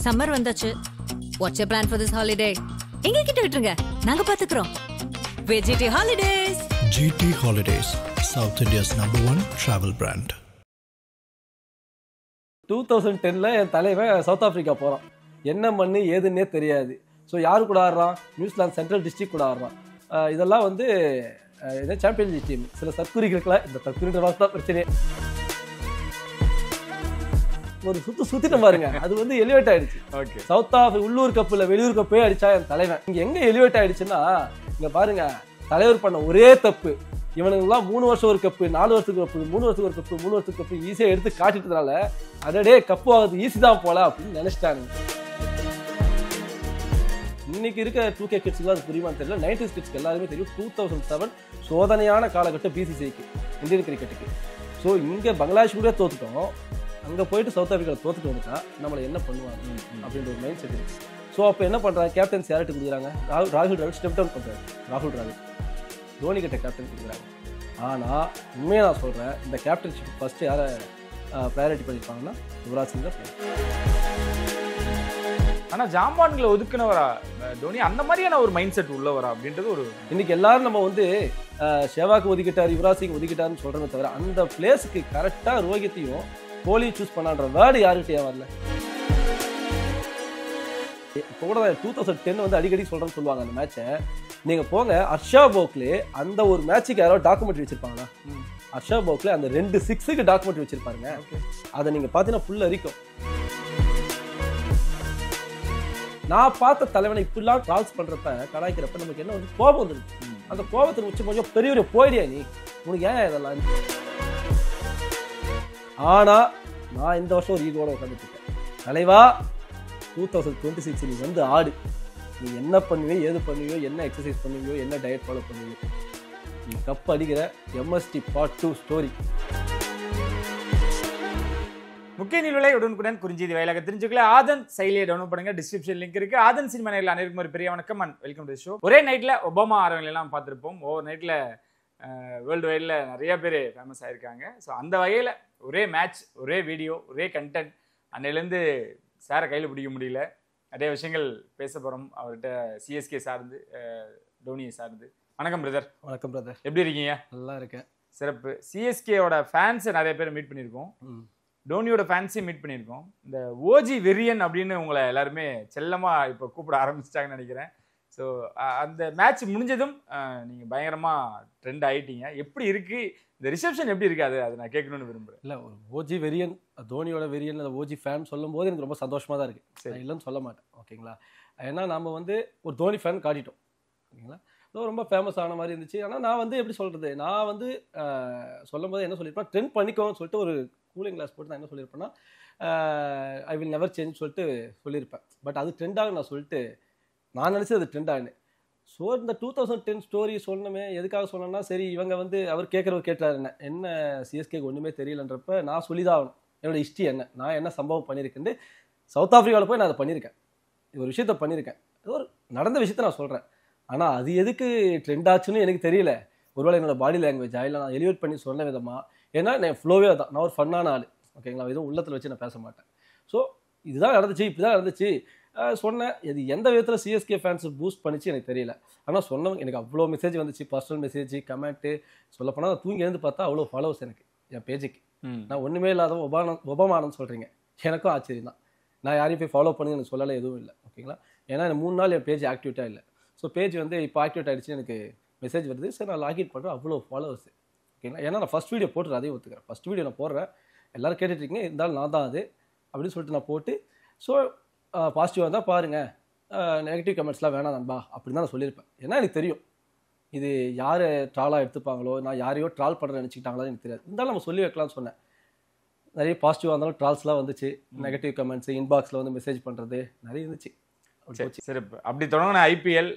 Summer வந்தாச்சு. What's your plan for this holiday? எங்க கிட்ட விட்டுருங்க, நாங்க பாத்துக்கிறோம். VGT Holidays. GT Holidays, South India's #1 travel brand. 2010ல என் தலைவன் சவுத் ஆப்பிரிக்கா போகிறான். என்ன மண்ணு ஏதுன்னே தெரியாது. ஸோ யார் கூட ஆடுறான்? நியூசிலாந்து சென்ட்ரல் டிஸ்ட்ரிக்ட் கூட ஆடுறான். இதெல்லாம் வந்து இதே சாம்பியன்ஷிப் டீம். சில தற்குறிகளுக்குலாம் இந்த தற்குறின்ற வாக்கு தான் பிரச்சனையே. ஒரு சுத்திட்டு பாருங்க, அது வந்து எலிவேட் ஆயிடுச்சு. சவுத் ஆப்பிரிக்கா உள்ளூர் கப்பு இல்லை வெளியூர் கப்பே அடிச்சா என் தலைவன். இங்கே எங்கே எலிவேட் ஆயிடுச்சுன்னா, இங்கே பாருங்க, தலைவர் பண்ண ஒரே தப்பு. இவனுங்கெல்லாம் 3 வருஷம் ஒரு கப்பு, 4 வருஷத்துக்கு கப்பு, 3 வருஷத்துக்கு ஒரு கப்பு, 3 வருஷத்துக்கு கப்பு ஈஸியாக எடுத்து காட்டிட்டதுனால அதடே கப்பு ஆகுது ஈஸி தான் போல அப்படின்னு நினைச்சிட்டாங்க. இன்னைக்கு இருக்க 2K கிட்ஸ்க்குலாம் அது புரியுமான்னு தெரியல. 90s கிட்ஸ்க்கு எல்லாருமே தெரியும். 2007 சோதனையான காலகட்டம் பிசிசிஐக்கு, இந்தியன் கிரிக்கெட்டுக்கு. ஸோ இங்கே பங்களாதேஷ் கூட தோத்துட்டோம், அங்கே போயிட்டு சவுத் ஆப்பிரிக்காவில் தோத்துட்டு வந்துட்டா நம்மளை என்ன பண்ணுவாங்க அப்படின்ற ஒரு மைண்ட் செட் இருக்கு. ஸோ அப்போ என்ன பண்ணுறாங்க, கேப்டன்ஸ் யார்கிட்ட கொடுக்குறாங்க? ராகுல் டிராவிட் ஸ்டெப் டவுன் பண்ணுறாரு. ராகுல் டிராவிட் தோனி கிட்ட கேப்டன் கொடுக்குறாங்க. ஆனால் உண்மையாக நான் சொல்கிறேன், இந்த கேப்டன்ஷிப் ஃபஸ்ட்டு யாரை ப்ரையாரிட்டி பண்ணியிருப்பாங்கன்னா யுவராஜ் சிங் தான். ஆனால் ஜாம்பான்களை ஒதுக்குனவரா தோனி? அந்த மாதிரியான ஒரு மைண்ட் செட் உள்ளவரா அப்படின்றது ஒரு இன்னைக்கு எல்லாரும் நம்ம வந்து ஷேவாக்கு ஒதுக்கிட்டார், யுவராஜ் சிங் ஒதுக்கிட்டாருன்னு சொல்கிறத தவிர அந்த பிளேஸுக்கு கரெக்டாக ரோஹித்தையும் கோலி சூஸ் பண்ணான்ற வேர்டு யாருக்கிட்டே வரல. இப்போ கூட 2010 வந்து அடிக்கடி சொல்கிறேன்னு சொல்லுவாங்க அந்த மேட்சை. நீங்கள் போங்க, ஹர்ஷா போக்லே அந்த ஒரு மேட்சுக்கு யாரோ டாக்குமெண்ட்ரி வச்சிருப்பாங்களா? ஹர்ஷா போக்லே அந்த 2 6க்கு டாக்குமெண்ட்ரி வச்சிருப்பாருங்க. அதை நீங்கள் பார்த்தீங்கன்னா ஃபுல் அரிக்கும். நான் பார்த்த தலைவனை இப்படிலாம் ட்ரால்ஸ் பண்ணுறப்ப, கலாய்க்கிறப்ப நமக்கு என்ன வந்து கோபம் வந்துருக்கு. அந்த கோபத்தை வச்சு கொஞ்சம் பெரிய போயிடியா நீ, உனக்கு ஏன் இதெல்லாம்? ஆனால் நான் இந்த வருஷம் ஒரு ஈகோட உட்காந்துட்டு இருக்கேன். தலைவா 2026 நீ வந்து ஆடு. நீ என்ன பண்ணுவியோ, ஏது பண்ணுவியோ, என்ன எக்ஸசைஸ் பண்ணுவியோ, என்ன டயட் ஃபாலோ பண்ணுவியோ, நீ கப் அடிக்கிற MST Part 2 ஸ்டோரி. முக்கிய நிகழ்வுகளை உடனுக்குடன் குறிஞ்செய்தி வாயிலாக தெரிஞ்சுக்கல ஆதன் செயலியை டவுன்லோட் பண்ணுங்க. டிஸ்கிரிப்ஷன் லிங்க் இருக்கு. ஆதன் சினிமா நேரில் அனைவருக்கும் ஒரு பெரிய வணக்கம் அண்ட் வெல்கம் டு ஷோ. ஒரே நைட்ல ஒபாமா ஆரவங்களை எல்லாம் பார்த்துருப்போம். ஓவர் நைட்ல வேர்ல்டு வைடில் நிறைய பேர் ஃபேமஸ் ஆகிருக்காங்க. ஸோ அந்த வகையில் ஒரே மேட்ச், ஒரே வீடியோ, ஒரே கண்டென்ட். அன்னையிலேருந்து சாரை கையில் பிடிக்க முடியல. நிறைய விஷயங்கள் பேச போகிறோம் அவர்கிட்ட, சிஎஸ்கே சார்ந்து, டோனியை சார்ந்து. வணக்கம் பிரதர். வணக்கம் பிரதர், எப்படி இருக்கீங்க? நல்லா இருக்கேன். சிறப்பு. சிஎஸ்கேயோட ஃபேன்ஸை நிறைய பேர் மீட் பண்ணியிருக்கோம், டோனியோட ஃபேன்ஸையும் மீட் பண்ணியிருக்கோம். இந்த ஓஜி வெரியன் அப்படின்னு உங்களை எல்லாருமே செல்லமாக இப்போ கூப்பிட ஆரம்பிச்சிட்டாங்கன்னு நினைக்கிறேன். ஸோ அந்த மேட்ச் முடிஞ்சதும் நீங்கள் பயங்கரமாக ட்ரெண்ட் ஆகிட்டீங்க. எப்படி இருக்குது இந்த ரிசப்ஷன், எப்படி இருக்காது அதை நான் கேட்கணும்னு விரும்புகிறேன். இல்லை, ஒரு ஓஜி வெரியன், தோனியோட வெரியன், அந்த ஓஜி ஃபேன் சொல்லும் போது எனக்கு ரொம்ப சந்தோஷமாக தான் இருக்குது. சரி, இல்லைன்னு சொல்ல மாட்டேன். ஓகேங்களா? ஏன்னா நம்ம வந்து ஒரு தோனி ஃபேன் காட்டிட்டோம். ஓகேங்களா? ரொம்ப ஃபேமஸ் ஆன மாதிரி இருந்துச்சு. ஆனால் நான் வந்து எப்படி சொல்கிறது, நான் வந்து சொல்லும் போது என்ன சொல்லியிருப்பேன், ட்ரெண்ட் பண்ணிக்கோன்னு சொல்லிட்டு ஒரு கூலிங் கிளாஸ் போட்டு நான் என்ன சொல்லியிருப்பேன்னா, ஐ வில் நெவர் சேஞ்ச் சொல்லிட்டு சொல்லியிருப்பேன். பட் அது ட்ரெண்டாக நான் சொல்லிட்டு நான் நினச்சது அது ட்ரெண்ட் ஆகுன்னு. ஸோ இந்த 2010 ஸ்டோரி சொன்னமே எதுக்காக சொன்னேன்னா, சரி இவங்க வந்து அவர் கேட்குறவர் கேட்டார் என்ன சிஎஸ்கேக்கு ஒன்றுமே தெரியலன்றப்ப நான் சொல்லிதான் ஆகணும் என்னோட ஹிஸ்ட்ரி என்ன, நான் என்ன சம்பவம் பண்ணியிருக்கேன்னு. சவுத் ஆஃப்ரிக்காவில் போய் நான் அதை பண்ணியிருக்கேன், இது ஒரு விஷயத்த பண்ணியிருக்கேன், இது ஒரு நடந்த விஷயத்த நான் சொல்கிறேன். ஆனால் அது எதுக்கு ட்ரெண்ட் ஆச்சுன்னு எனக்கு தெரியல. ஒருவேளை என்னோட பாடி லாங்குவேஜ் இல்லை நான் எலிவேட் பண்ணி சொன்ன விதமாக, ஏன்னா நான் ஃப்ளோவே தான், நான் ஒரு ஃபன்னான ஆள். ஓகேங்களா? எதுவும் உள்ளத்தில் வச்சு நான் பேச மாட்டேன். ஸோ இதுதான் நடந்துச்சு, இப்படி தான் நடந்துச்சு சொன்னேன். இது எந்த விதத்தில் சிஎஸ்கே ஃபேன்ஸை பூஸ்ட் பண்ணிச்சு எனக்கு தெரியல. ஆனால் சொன்னவங்க எனக்கு அவ்வளோ மெசேஜ் வந்துச்சு, பர்சனல் மெசேஜ், கமெண்ட்டு. சொல்லப்போனால் நான் தூங்கி எழுந்து பார்த்தா அவ்வளோ ஃபாலோவர்ஸ் எனக்கு என் பேஜுக்கு. நான் ஒன்றுமே இல்லாத ஒபாமானன்னு சொல்கிறீங்க, எனக்கும் ஆச்சரியம் தான். நான் யாரையும் போய் ஃபாலோ பண்ணி எனக்கு சொல்லலை, எதுவும் இல்லை. ஓகேங்களா? ஏன்னா எனக்கு 3 நாள் என் பேஜ் ஆக்டிவேட்டாக இல்லை. ஸோ பேஜ் வந்து இப்போ ஆக்டிவேட் ஆகிடுச்சு, எனக்கு மெசேஜ் வருது. சரி நான் லாகின் பண்ணுறேன், அவ்வளோ ஃபாலோவர்ஸ். ஓகேங்களா? ஏன்னா நான் ஃபஸ்ட் வீடியோ போட்டுறேன், அதையும் ஒத்துக்கிறேன். ஃபஸ்ட் வீடியோ நான் போடுறேன், எல்லோரும் கேட்டுட்ருக்கீங்க, இருந்தாலும் நான் தான் அது அப்படின்னு சொல்லிட்டு நான் போட்டு, ஸோ பாசிட்டிவாக இருந்தால் பாருங்கள், நெகட்டிவ் கமெண்ட்ஸ்லாம் வேணாம் நண்பா அப்படின்னு தான் நான் சொல்லியிருப்பேன். ஏன்னா எனக்கு தெரியும் இது யார் ட்ராலாக எடுத்துப்பாங்களோ, நான் யாரையோ ட்ரால் பண்ணுறேன்னு நினச்சிக்கிட்டாங்களோ எனக்கு தெரியாது. இருந்தாலும் நம்ம சொல்லி வைக்கலாம்னு சொன்னேன். நிறைய பாசிட்டிவாக இருந்தாலும் ட்ரால்ஸ்லாம் வந்துச்சு, நெகட்டிவ் கமெண்ட்ஸ், இன்பாக்ஸில் வந்து மெசேஜ் பண்ணுறது நிறைய இருந்துச்சு. சிறப்பு. அப்படி தொடங்கின ஐபிஎல்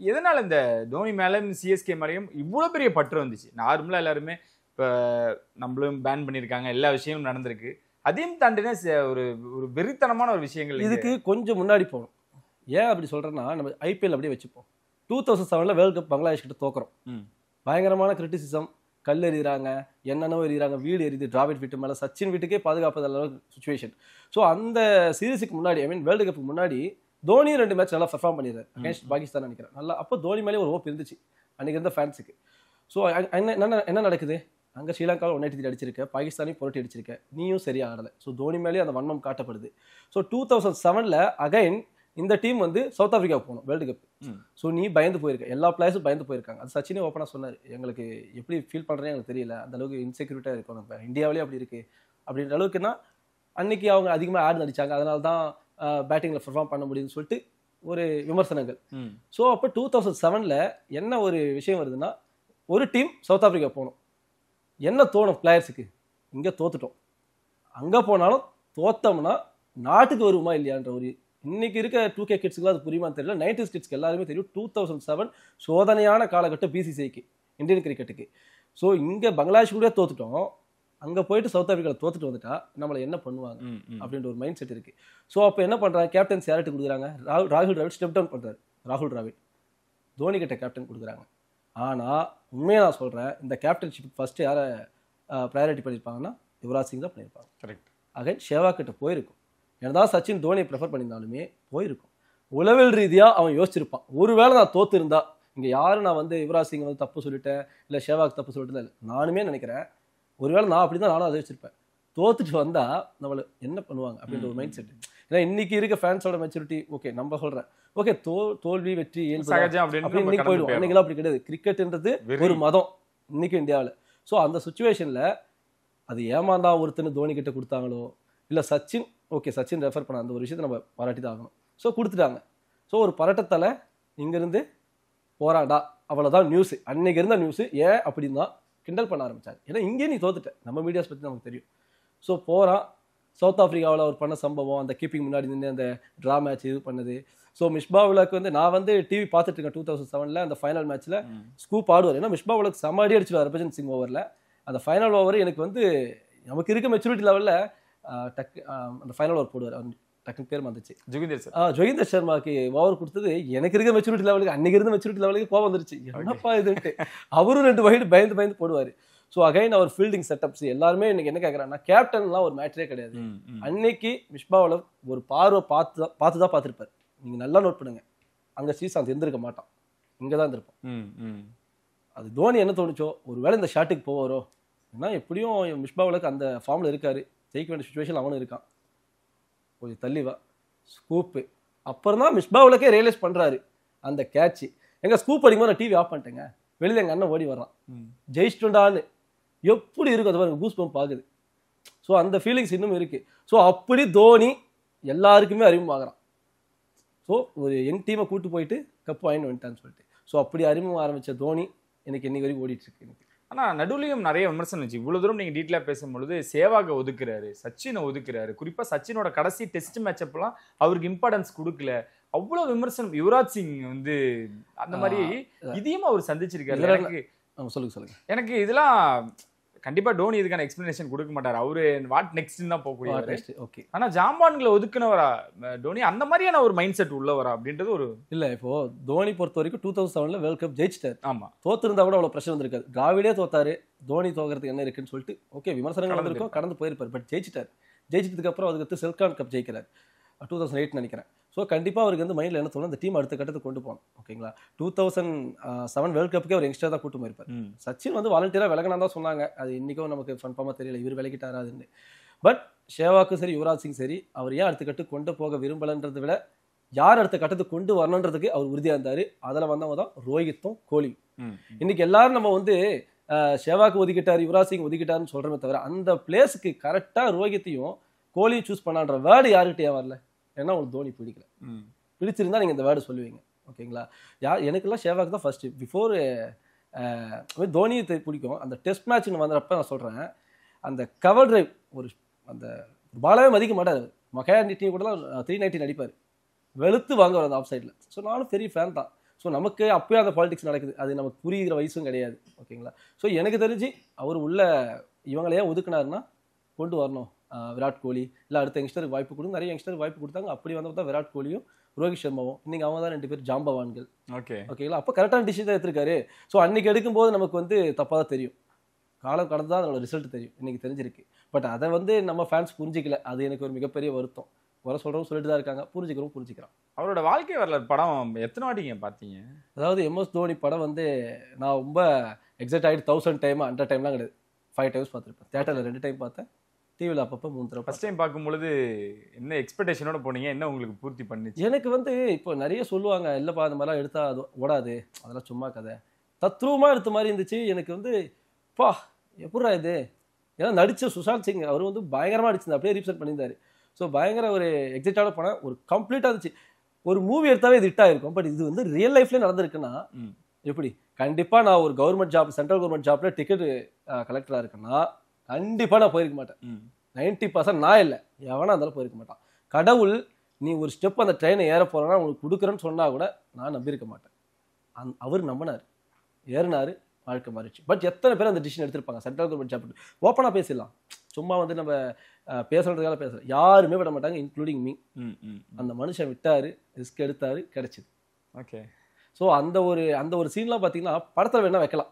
எதனால் இந்த தோனி மேலே சிஎஸ்கே மேலேயும் இவ்வளோ பெரிய பற்று வந்துச்சு? நார்மலாக எல்லாருமே இப்போ நம்மளும் பேன் பண்ணியிருக்காங்க, எல்லா விஷயங்களும் நடந்திருக்கு. அதையும் தாண்டினா ஒரு ஒரு வெறித்தனமான ஒரு விஷயங்கள். இதுக்கு கொஞ்சம் முன்னாடி போகணும். ஏன் அப்படி சொல்கிறேன்னா, நம்ம ஐபிஎல் அப்படியே வச்சுப்போம். 2007 வேர்ல்டு கப் பங்களாதேஷ் கிட்ட தோக்குறோம். பயங்கரமான கிரிட்டிசிசம், கல் எறிகிறாங்க, என்னென்னவோ எறிகிறாங்க, வீடு எரியுது, டிராவிட் வீட்டு மேலே, சச்சின் வீட்டுக்கே பாதுகாப்பு அளவுக்கு சுச்சுவேஷன். ஸோ அந்த சீரீஸுக்கு முன்னாடி, ஐ மீன் வேர்ல்டு கப்புக்கு முன்னாடி தோனி 2 மேட்ச் நல்லா பெர்ஃபார்ம் பண்ணிடுறாரு அகேன்ஸ்ட் பாகிஸ்தான் நினைக்கிறேன். நல்லா அப்போ தோனி மேலே ஒரு ஹோப் இருந்துச்சு அன்றைக்கி இருந்த ஃபேன்ஸுக்கு. ஸோ என்ன நடக்குது, அங்கே ஸ்ரீலங்காவில் 183 அடிச்சிருக்க, பாகிஸ்தானையும் புரட்டி அடிச்சிருக்க, நீயும் சரியா ஆடலை. ஸோ தோனி மேலேயே அந்த வன்மம் காட்டப்படுது. ஸோ 2007 அகைன் இந்த டீம் வந்து சவுத் ஆஃப்ரிக்காவுக்கு போகணும் வேர்ல்டு கப். ஸோ நீ பயந்து போயிருக்க, எல்லா பிளேயர்ஸும் பயந்து போயிருக்காங்க. அது சச்சினே ஓப்பனாக சொன்னார், எங்களுக்கு எப்படி ஃபீல் பண்ணுறேன்னு எனக்கு தெரியல, அந்த அளவுக்கு இன்செக்யூரிட்டியாக இருக்கும், நம்ம இந்தியாவிலே அப்படி இருக்குது அப்படின்ற அளவுக்குன்னா அன்னைக்கு அவங்க அதிகமாக ஆடு நடிச்சாங்க, அதனால தான் பேட்டிங்கில் பெர்ஃபார்ம் பண்ண முடியுதுன்னு சொல்லிட்டு ஒரு விமர்சனங்கள். ஸோ அப்போ 2007 என்ன ஒரு விஷயம் வருதுன்னா, ஒரு டீம் சவுத் ஆஃப்ரிக்கா போகணும். என்ன தோணும் பிளேயர்ஸுக்கு, இங்கே தோத்துட்டோம், அங்கே போனாலும் தோத்தோம்னா நாட்டுக்கு வருமா இல்லையான்ற ஒரு, இன்னைக்கு இருக்க 2K கிட்ஸுக்குலாம் அது புரியுமான்னு தெரியல, 90s கிட்ஸ்க்கு எல்லாருமே தெரியும் 2007 சோதனையான காலகட்டம் பிசிசிஐக்கு, இந்தியன் கிரிக்கெட்டுக்கு. ஸோ இங்கே பங்களாதேஷ் கூட தோத்துட்டோம், அங்கே போயிட்டு சவுத் ஆஃப்ரிக்காவில் தோத்துட்டு வந்துட்டா நம்மளை என்ன பண்ணுவாங்க அப்படின்ற ஒரு மைண்ட் செட் இருக்குது. ஸோ அப்போ என்ன பண்ணுறாங்க, கேப்டன்ஸ் யார்கிட்ட கொடுக்குறாங்க, ராகுல் டிராவிட் ஸ்டெப் டவுன் பண்ணுறாரு. ராகுல் டிராவிட் தோனி கிட்ட கேப்டன் கொடுக்குறாங்க. ஆனால் உண்மையாக நான் சொல்கிறேன், இந்த கேப்டன்ஷிப் ஃபஸ்ட்டு யாரை ப்ரையாரிட்டி பண்ணியிருப்பாங்கன்னா யுவராஜ் சிங் தான் பண்ணியிருப்பாங்க. கரெக்ட். அகைன் ஷேவாக் கிட்ட போயிருக்கும். என்னதான் சச்சின் தோனியை ப்ரிஃபர் பண்ணியிருந்தாலுமே போயிருக்கும். உளவியல் ரீதியாக அவன் யோசிச்சிருப்பான், ஒருவேளை நான் தோத்து இருந்தா இங்கே யாரும் நான் வந்து யுவராஜ் சிங் வந்து தப்பு சொல்லிட்டேன், இல்லை ஷேவாக் தப்பு சொல்லிட்டு இல்லை, நானுமே நினைக்கிறேன் ஒருவேளை நான் அப்படி தான் நானும் அதை வச்சிருப்பேன், தோத்துட்டு வந்தால் நம்மளை என்ன பண்ணுவாங்க அப்படின்ற ஒரு மைண்ட் செட். ஏன்னா இன்னைக்கு இருக்க ஃபேன்ஸோட மெச்சூரிட்டி, ஓகே நம்ம சொல்கிறேன், ஓகே தோல்வி வெற்றி அப்படின்னு இன்னைக்கு போயிடுவோம். அன்னைக்கெல்லாம் அப்படி கிடையாது. கிரிக்கெட்ன்றது ஒரு மதம் இன்னைக்கு இந்தியாவில். ஸோ அந்த சுச்சுவேஷனில் அது ஏமாந்தா ஒருத்தன்னு தோனி கிட்ட கொடுத்தாங்களோ, இல்லை சச்சின், ஓகே சச்சின் ரெஃபர் பண்ண அந்த ஒரு விஷயத்தை நம்ம பாராட்டி தான் ஆகணும். ஸோ கொடுத்துட்டாங்க. ஸோ ஒரு பரட்டத்தலை இங்கேருந்து போராடா, அவ்வளோதான் நியூஸு. அன்னைக்கு இருந்த நியூஸு. ஏன் அப்படின்னா கிண்டல் பண்ண ஆரம்பிச்சாங்க, ஏன்னா இங்கே நீ தோத்துட்ட, நம்ம மீடியாஸ் பற்றி நமக்கு தெரியும். ஸோ போகிறான், சவுத் ஆஃப்ரிக்காவில் அவர் பண்ண சம்பவம், அந்த கீப்பிங் முன்னாடி நின்று அந்த ட்ரா மேட்ச் இது பண்ணது. ஸோ மிஸ்பா உலக்கு வந்து நான் வந்து டிவி பார்த்துட்டு இருக்கேன் 2007 அந்த ஃபைனல் மேட்ச்சில் ஸ்கூப் ஆடுவார். ஏன்னா மிஸ்பா உலக்கு சமாடி அடிச்சுடுவார் ஹர்பஜன் சிங் ஓவரில். அந்த ஃபைனல் ஓவர் எனக்கு வந்து நமக்கு இருக்க மெச்சூரிட்டி லெவலில் அந்த ஃபைனல் ஓவர் போடுவார். அவர் டக்குனு பேர் வந்துச்சு, ஜோகிந்தர் சர்மாக்கு ஓவர் கொடுத்தது எனக்கு இருக்க மெச்சூரிட்டி லெவலுக்கு, அன்னைக்கு இருந்த மெச்சூரிட்டி லெவலுக்கு கோவம் வந்துருச்சு, என்னப்பா இதுன்ட்டு. அவரும் 2 வைடு பயந்து போடுவார். ஸோ அகைன் அவர் ஃபீல்டிங் செட்டப்ஸ் எல்லாருமே இன்னைக்கு என்ன கேட்குறாங்கன்னா, கேப்டன்லாம் ஒரு மேட்டரே கிடையாது. அன்னைக்கு மிஸ்பாவில் ஒரு பார்வை பார்த்து தான் பார்த்துருப்பார். நீங்கள் நல்லா நோட் பண்ணுங்க, அங்கே ஸ்ரீசாந்த் எந்திருக்க மாட்டான், இங்கே தான் இருந்திருப்பான். அது தோனி என்ன தோணுச்சோ, ஒருவேளை இந்த ஷாட்டுக்கு போவாரோ, ஏன்னா எப்படியும் மிஸ்பாவுலக்கு அந்த ஃபார்மில் இருக்காரு, ஜெயிக்க வேண்டிய சுச்சுவேஷன் அவனும் இருக்கான், கொஞ்சம் தள்ளிவா ஸ்கூப்பு. அப்புறம் தான் மிஸ்பாவுலக்கே ரியலைஸ் பண்ணுறாரு அந்த கேட்சு. எங்கள் ஸ்கூப் அடிக்கும்போது நான் டிவி ஆஃப் பண்ணிட்டேங்க, வெளியில் எங்கள் அண்ணன் ஓடி வர்றான், ஜெயிச்சிட்டுண்டான்னு எப்படி இருக்கும் அது பாருங்க, கூஸ் பம்ப் ஆகுது. ஸோ அந்த ஃபீலிங்ஸ் இன்னும் இருக்குது. ஸோ அப்படி தோனி எல்லாருக்குமே அறிமுகமாகறான். ஸோ ஒரு யங் டீமை கூட்டு போயிட்டு கப்பு வாங்கிட்டு வந்துட்டான்னு சொல்லிட்டு. ஸோ அப்படி அறிமுகம் ஆரம்பித்த தோனி எனக்கு இன்னைக்கு வரைக்கும் ஓடிட்டு இருக்கு. எனக்கு ஆனால் நடுவுலையும் நிறைய விமர்சனம் இருந்துச்சு. இவ்வளோ தூரம் நீங்கள் டீட்டெயிலாக பேசும்பொழுது சேவாக ஒதுக்குறாரு, சச்சினை ஒதுக்குறாரு, குறிப்பாக சச்சினோட கடைசி டெஸ்ட் மேட்ச் அப்பெல்லாம் அவருக்கு இம்பார்ட்டன்ஸ் கொடுக்கல, அவ்வளோ விமர்சனம். யுவராஜ் சிங் வந்து அந்த மாதிரி இதையும் அவர் சந்திச்சிருக்காரு. எனக்கு சொல்லுங்க எனக்கு இதெல்லாம் கண்டிப்பா டோனி இதுக்கான எக்ஸ்பிளனேஷன் கொடுக்க மாட்டார், அவரு வாட் நெக்ஸ்ட் தான் போகக்கூடிய. ஓகே, ஆனா ஜாம்பான்களை ஒதுக்குனவரா டோனி, அந்த மாதிரியான ஒரு மைண்ட் செட் உள்ளவரா அப்படின்றது ஒரு இல்ல. இப்போ தோனி பொறுத்த வரைக்கும் 2007 வேர்ல்ட் கப் ஜெயிச்சிட்டாரு. ஆமா, தோத்திருந்தா கூட அவ்வளவு பிரச்சனை வந்திருக்காது. டிராவிடே தோத்தாரு, தோனி தோக்கிறதுக்கு என்ன இருக்குன்னு சொல்லிட்டு ஓகே விமர்சனங்கள் நடந்திருக்கும், கடந்து போயிருப்பாரு. பட் ஜெயிச்சிட்டாரு. ஜெயிச்சதுக்கு அப்புறம் அதுக்கு செல்கான் கப் ஜெயிக்கிறார் 2008 நினைக்கிறேன். ஸோ கண்டிப்பாக அவருக்கு வந்து மைண்டில் என்ன தோணும், இந்த டீம் அடுத்த கட்டத்துக்கு கொண்டு போகணும். ஓகேங்களா, 2007 வேர்ல்ட் கப்புக்கே அவர் யங்ஸ்டர் தான் கூட்டு போயிருப்பார். சச்சின் வந்து வாலண்டியராக விலகினா தான் சொன்னாங்க, அது இன்றைக்கும் நமக்கு கன்ஃபார்மாக தெரியல இவர் விலகிட்டாராதுன்னு. பட் ஷேவாக்கும் சரி யுவராஜ் சிங் சரி, அவர் ஏன் அடுத்த கட்டு கொண்டு போக விரும்பலன்றதை விட யார் அடுத்த கட்டத்துக்கு கொண்டு வரணுன்றதுக்கு அவர் உறுதியாக இருந்தார். அதில் வந்தவங்க தான் ரோஹித்தும் கோலியும். இன்னைக்கு எல்லாரும் நம்ம வந்து ஷேவாக்கு ஒதுக்கிட்டார், யுவராஜ் சிங் ஒதுக்கிட்டாருன்னு சொல்கிறோமே தவிர, அந்த பிளேஸுக்கு கரெக்டாக ரோஹித்தையும் கோலியும் சூஸ் பண்ணான்ற வேர்டு யாருக்கிட்டே வரல. ஏன்னா உங்களுக்கு தோனி பிடிக்கல, பிடிச்சிருந்தா நீங்கள் இந்த வேர்டு சொல்லுவீங்க. ஓகேங்களா, எனக்கெல்லாம் ஷேவாக் தான் ஃபர்ஸ்ட். பிஃபோர் தோனி பிடிக்கும். அந்த டெஸ்ட் மேட்ச்னு வந்தப்ப நான் சொல்கிறேன், அந்த கவர் டிரைவ் ஒரு அந்த பாலாவே மதிக்க மாட்டார். மகையாண்டி டீம் கூடலாம் 390 அடிப்பார், வெளுத்து வாங்குவார் அந்த ஆஃப் சைடில். ஸோ நானும் பெரிய ஃபேன் தான். ஸோ நமக்கு அப்போயே அந்த பாலிடிக்ஸ் நடக்குது, அது நமக்கு புரிகிற வயசும் கிடையாது. ஓகேங்களா, ஸோ எனக்கு தெரிஞ்சு அவர் உள்ள இவங்களையே ஒதுக்குனாருன்னா கொண்டு வரணும். விராட் கோலி இல்லை அடுத்த யங்ஸ்டருக்கு வாய்ப்பு கொடுங்க, நிறைய யங்ஸ்டருக்கு வாய்ப்பு கொடுத்தாங்க. அப்படி வந்தப்போ தான் விராட் கோலியும் ரோஹித் சர்மாவும் இன்னைக்கு அவங்க தான் 2 பேர் ஜாம்பவான்கள். ஓகேங்களா, அப்போ கரெக்டான டிசிஷன் தான் எடுத்திருக்காரு. ஸோ அன்னைக்கு எடுக்கும்போது நமக்கு வந்து தப்பாக தான் தெரியும். காலம் கடந்து தான் அதோட ரிசல்ட் தெரியும், இன்னைக்கு தெரிஞ்சிருக்கு. பட் அதை வந்து நம்ம ஃபேன்ஸ் புரிஞ்சிக்கல, அது எனக்கு ஒரு மிகப்பெரிய வருத்தம். குறை சொல்கிறவங்க சொல்லிட்டு தான் இருக்காங்க, புரிஞ்சுக்கிறான். அவரோட வாழ்க்கை வரலாறு படம் எத்தனை வாட்டிங்க பார்த்தீங்க? அதாவது எம்எஸ் தோனி படம் வந்து நான் ரொம்ப எக்ஸைட் ஆகிட்டு 1000 டைம் 100 டைம்லாம் கிடையாது, 5 times பார்த்துருப்பேன். தேட்டரில் 2 time பார்த்தேன், டிவியில் அப்பப்போ 3 தடவை. ஃபர்ஸ்ட் டைம் பார்க்கும்பொழுது என்ன எக்ஸ்பெக்டேஷனோட போனீங்க, என்ன உங்களுக்கு பூர்த்தி பண்ணிச்சு? எனக்கு வந்து இப்போ நிறைய சொல்லுவாங்க, இல்லைப்பா அந்த மாதிரிலாம் எடுத்தா அது ஓடாது, அதெல்லாம் சும்மா கதை, தத்ரூபமாக எடுத்த மாதிரி இருந்துச்சு. எனக்கு வந்து பா எப்படா இது, ஏன்னா நடித்த சுஷாந்த் சிங் அவர் வந்து பயங்கரமாக அடிச்சிருந்தார், அப்படியே ரீப்ரெசென்ட் பண்ணியிருந்தார். ஸோ பயங்கர ஒரு எக்ஸைட்டான படம், ஒரு கம்ப்ளீட்டாக இருந்துச்சு. ஒரு மூவி எடுத்தாவே இது ஹிட் ஆகிருக்கும். பட் இது வந்து ரியல் லைஃப்லேயே நடந்திருக்குன்னா எப்படி? கண்டிப்பாக நான் ஒரு கவர்மெண்ட் ஜாப், சென்ட்ரல் கவர்மெண்ட் ஜாப்பில் டிக்கெட் கலெக்டராக இருக்கேன்னா கண்டிப்பாக நான் போயிருக்க மாட்டேன். 90% நான் இல்லை, எவனா இருந்தாலும் போயிருக்க மாட்டான். கடவுள் நீ ஒரு ஸ்டெப் அந்த ட்ரெயினை ஏற போகிறேன்னா உங்களுக்கு கொடுக்குறேன்னு சொன்னால் கூட நான் நம்பியிருக்க மாட்டேன். அவர் நம்பினார், ஏறினார், வாழ்க்கை மாறிடுச்சு. பட் எத்தனை பேர் அந்த டிசிஷன் எடுத்திருப்பாங்க? சென்ட்ரல் கவர்மெண்ட் ஜாப் ஓப்பனாக பேசிடலாம், சும்மா வந்து நம்ம பேசுறதுக்காக பேசுகிறோம், யாருமே விட மாட்டாங்க, இன்க்ளூடிங் மீ. அந்த மனுஷன் விட்டார், ரிஸ்க் எடுத்தார், கிடைச்சிது. ஓகே. ஸோ அந்த ஒரு சீன்லாம் பார்த்தீங்கன்னா படத்தில் வேணால் வைக்கலாம்,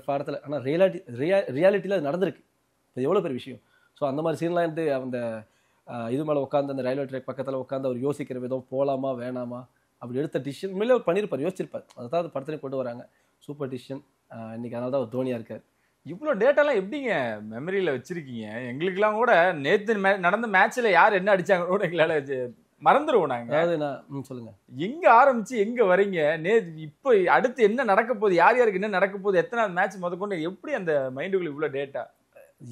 படத்தில், ஆனால் ரியாலிட்டியில் அது நடந்திருக்கு. இது எவ்வளோ பெரிய விஷயம். ஸோ அந்த மாதிரி சீன்லாம் வந்து அந்த இது மேலே உட்காந்து அந்த ரயில்வே ட்ராக் பக்கத்தில் உட்காந்து அவர் யோசிக்கிற விதம், போகலாமா வேணாமா, அப்படி எடுத்த டிசிஷன் உண்மையிலே அவர் பண்ணியிருப்பார், யோசிச்சிருப்பார். அதை தான் படத்துலேயும் கொண்டு வராங்க. சூப்பர் டிசிஷன் இன்னைக்கு, அதனால தான் அவர் தோனியாக இருக்கார். இவ்வளோ டேட்டாலாம் எப்படிங்க மெமரியில் வச்சிருக்கீங்க? எங்களுக்கெல்லாம் கூட நேற்று நடந்த மேட்ச்சில் யார் என்ன அடிச்சாங்க கூட எங்களால் மறந்துடுவோம் நாங்கள். அதாவது நான் சொல்லுங்க, எங்கே ஆரம்பிச்சு எங்கே வரீங்க, இப்போ அடுத்து என்ன நடக்க போகுது, யார் யாருக்கு என்ன நடக்க போகுது, எத்தனாவது மேட்ச் முதற்கொண்டு, எப்படி அந்த மைண்டுக்குள்ள இவ்வளோ டேட்டா?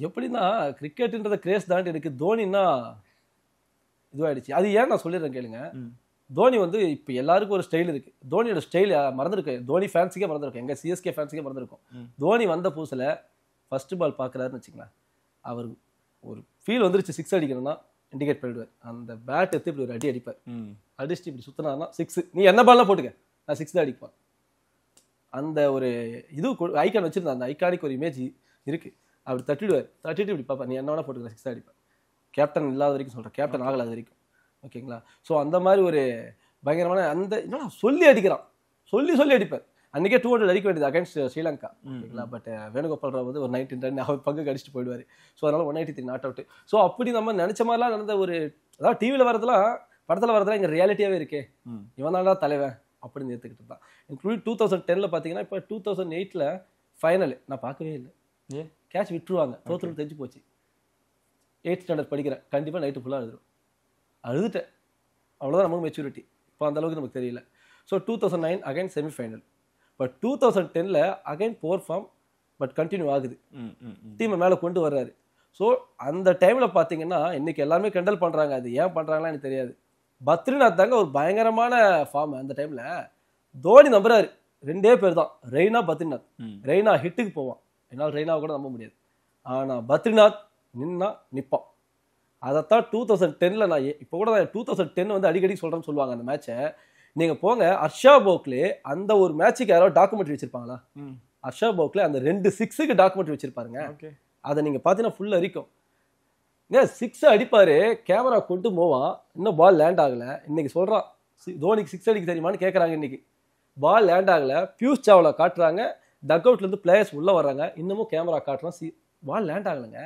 எப்படின்னா கிரிக்கெட்டுன்றத கிரேஸ் தாண்டி எனக்கு தோனின்னா இதுவாயிடுச்சு. அது ஏன் நான் சொல்லிடுறேன் கேளுங்க. தோனி வந்து இப்போ எல்லாருக்கும் ஒரு ஸ்டைல் இருக்கு, தோனியோட ஸ்டைல் மறந்துருக்கு, தோனி ஃபேன்ஸுக்கே மறந்துருக்கும், எங்கள் சிஎஸ்கே ஃபேன்ஸுக்கே மறந்துருக்கும். தோனி வந்த புதுசில் ஃபர்ஸ்ட் பால் பார்க்குறாருன்னு வச்சுங்களேன், அவர் ஒரு ஃபீல் வந்துருச்சு 6 அடிக்கணும்னா இண்டிகேட் பண்ணிடுவார். அந்த பேட் எடுத்து இப்படி ஒரு அடி அடிப்பார், அடிச்சுட்டு இப்படி சுற்றினார்னா 6, நீ என்ன பால்லாம் போட்டுக்க, நான் 6 தான் அடிப்பேன். அந்த ஒரு இது ஐக்கான் வச்சுருந்தேன், அந்த ஐக்கானிக் ஒரு இமேஜ் இருக்குது. அப்படி தட்டிட்டு இப்படி பார்ப்பேன், நீ என்ன வேணா போட்டுக்கலாம், 6 தான் அடிப்பேன். கேப்டன் இல்லாத வரைக்கும் சொல்கிறேன், கேப்டன் ஆகலாத வரைக்கும், ஓகேங்களா. ஸோ அந்த மாதிரி ஒரு பயங்கரமான அந்த என்னன்னா சொல்லி அடிக்கிறான், சொல்லி அடிப்பார். அன்றைக்கே 200 அடிக்க வேண்டியது அகைன்ஸ்ட் ஸ்ரீலங்கா, ஓகேங்களா. பட் வேணுகோபால் ராவ் வந்து ஒரு 19 ரன் அவர் பங்கு அடிச்சுட்டு போயிடுவார். ஸோ அதனால் 183 நாட் அவுட். ஸோ அப்படி நம்ம நினச்ச மாதிரிலாம் நடந்த ஒரு, அதாவது டிவியில் வரதெல்லாம் படத்தில் வரதெல்லாம் இங்கே ரியாலிட்டியாகவே இருக்கே, இவன் தான் தலைவன் அப்படின்னு ஏற்றுக்கிட்டு தான். இன்க்ளூட் 2010 பார்த்தீங்கன்னா, இப்போ 2008 ஃபைனல் நான் பார்க்கவே இல்லை, கேட்ச் விட்டுருவாங்க, தோற்று தெரிஞ்சு போச்சு. 8th ஸ்டாண்டர்ட் படிக்கிறேன், கண்டிப்பாக நைட்டு ஃபுல்லாக அழுதுட்டேன். அவ்வளோதான் நமக்கு மெச்சூரிட்டி. இப்போ அந்த அளவுக்கு நமக்கு தெரியல. So 2009 again semifinal. But 2010 again poor form, but continue ஆகுது, டீமை மேலே கொண்டு வர்றாரு. ஸோ அந்த டைமில் பார்த்தீங்கன்னா இன்னைக்கு எல்லாருமே கிண்டல் பண்ணுறாங்க, அது ஏன் பண்ணுறாங்களா எனக்கு தெரியாது. பத்ரிநாத் தாங்க ஒரு பயங்கரமான ஃபார்ம். அந்த டைமில் தோனி நம்புறாரு, 2 பேர் தான், ரெய்னா பத்ரிநாத். ரெய்னா ஹிட்டுக்கு போவான், என்னால் ரெய்னாவை கூட நம்ப முடியாது. ஆனால் பத்ரிநாத் நின்னா நிற்பான். அதைத்தான் 2010 நான் இப்போ கூட 2010 வந்து அடிக்கடி சொல்கிறேன்னு சொல்லுவாங்க. அந்த மேட்சை நீங்கள் போங்க, ஹர்ஷா போக்லே அந்த ஒரு மேட்சுக்கு யாரோ டாக்குமெண்ட்ரி வச்சிருப்பாங்களா? ஹர்ஷா போக்லே அந்த 2 6க்கு டாக்குமெண்ட்ரி வச்சிருப்பாருங்க. அதை நீங்கள் பார்த்தீங்கன்னா ஃபுல்லாக அரிக்கும். 6 அடிப்பார், கேமரா கொண்டு போவான், இன்னும் பால் லேண்ட் ஆகலை. இன்னைக்கு சொல்கிறான் தோனிக்கு 6 அடிக்க தெரியுமான்னு கேட்குறாங்க. இன்னைக்கு பால் லேண்ட் ஆகலை, பியூஷ் சாவ்லா காட்டுறாங்க, டக் அவுட்லேருந்து பிளேயர்ஸ் உள்ளே வர்றாங்க, இன்னமும் கேமரா காட்டுறான், பால் லேண்ட் ஆகலைங்க.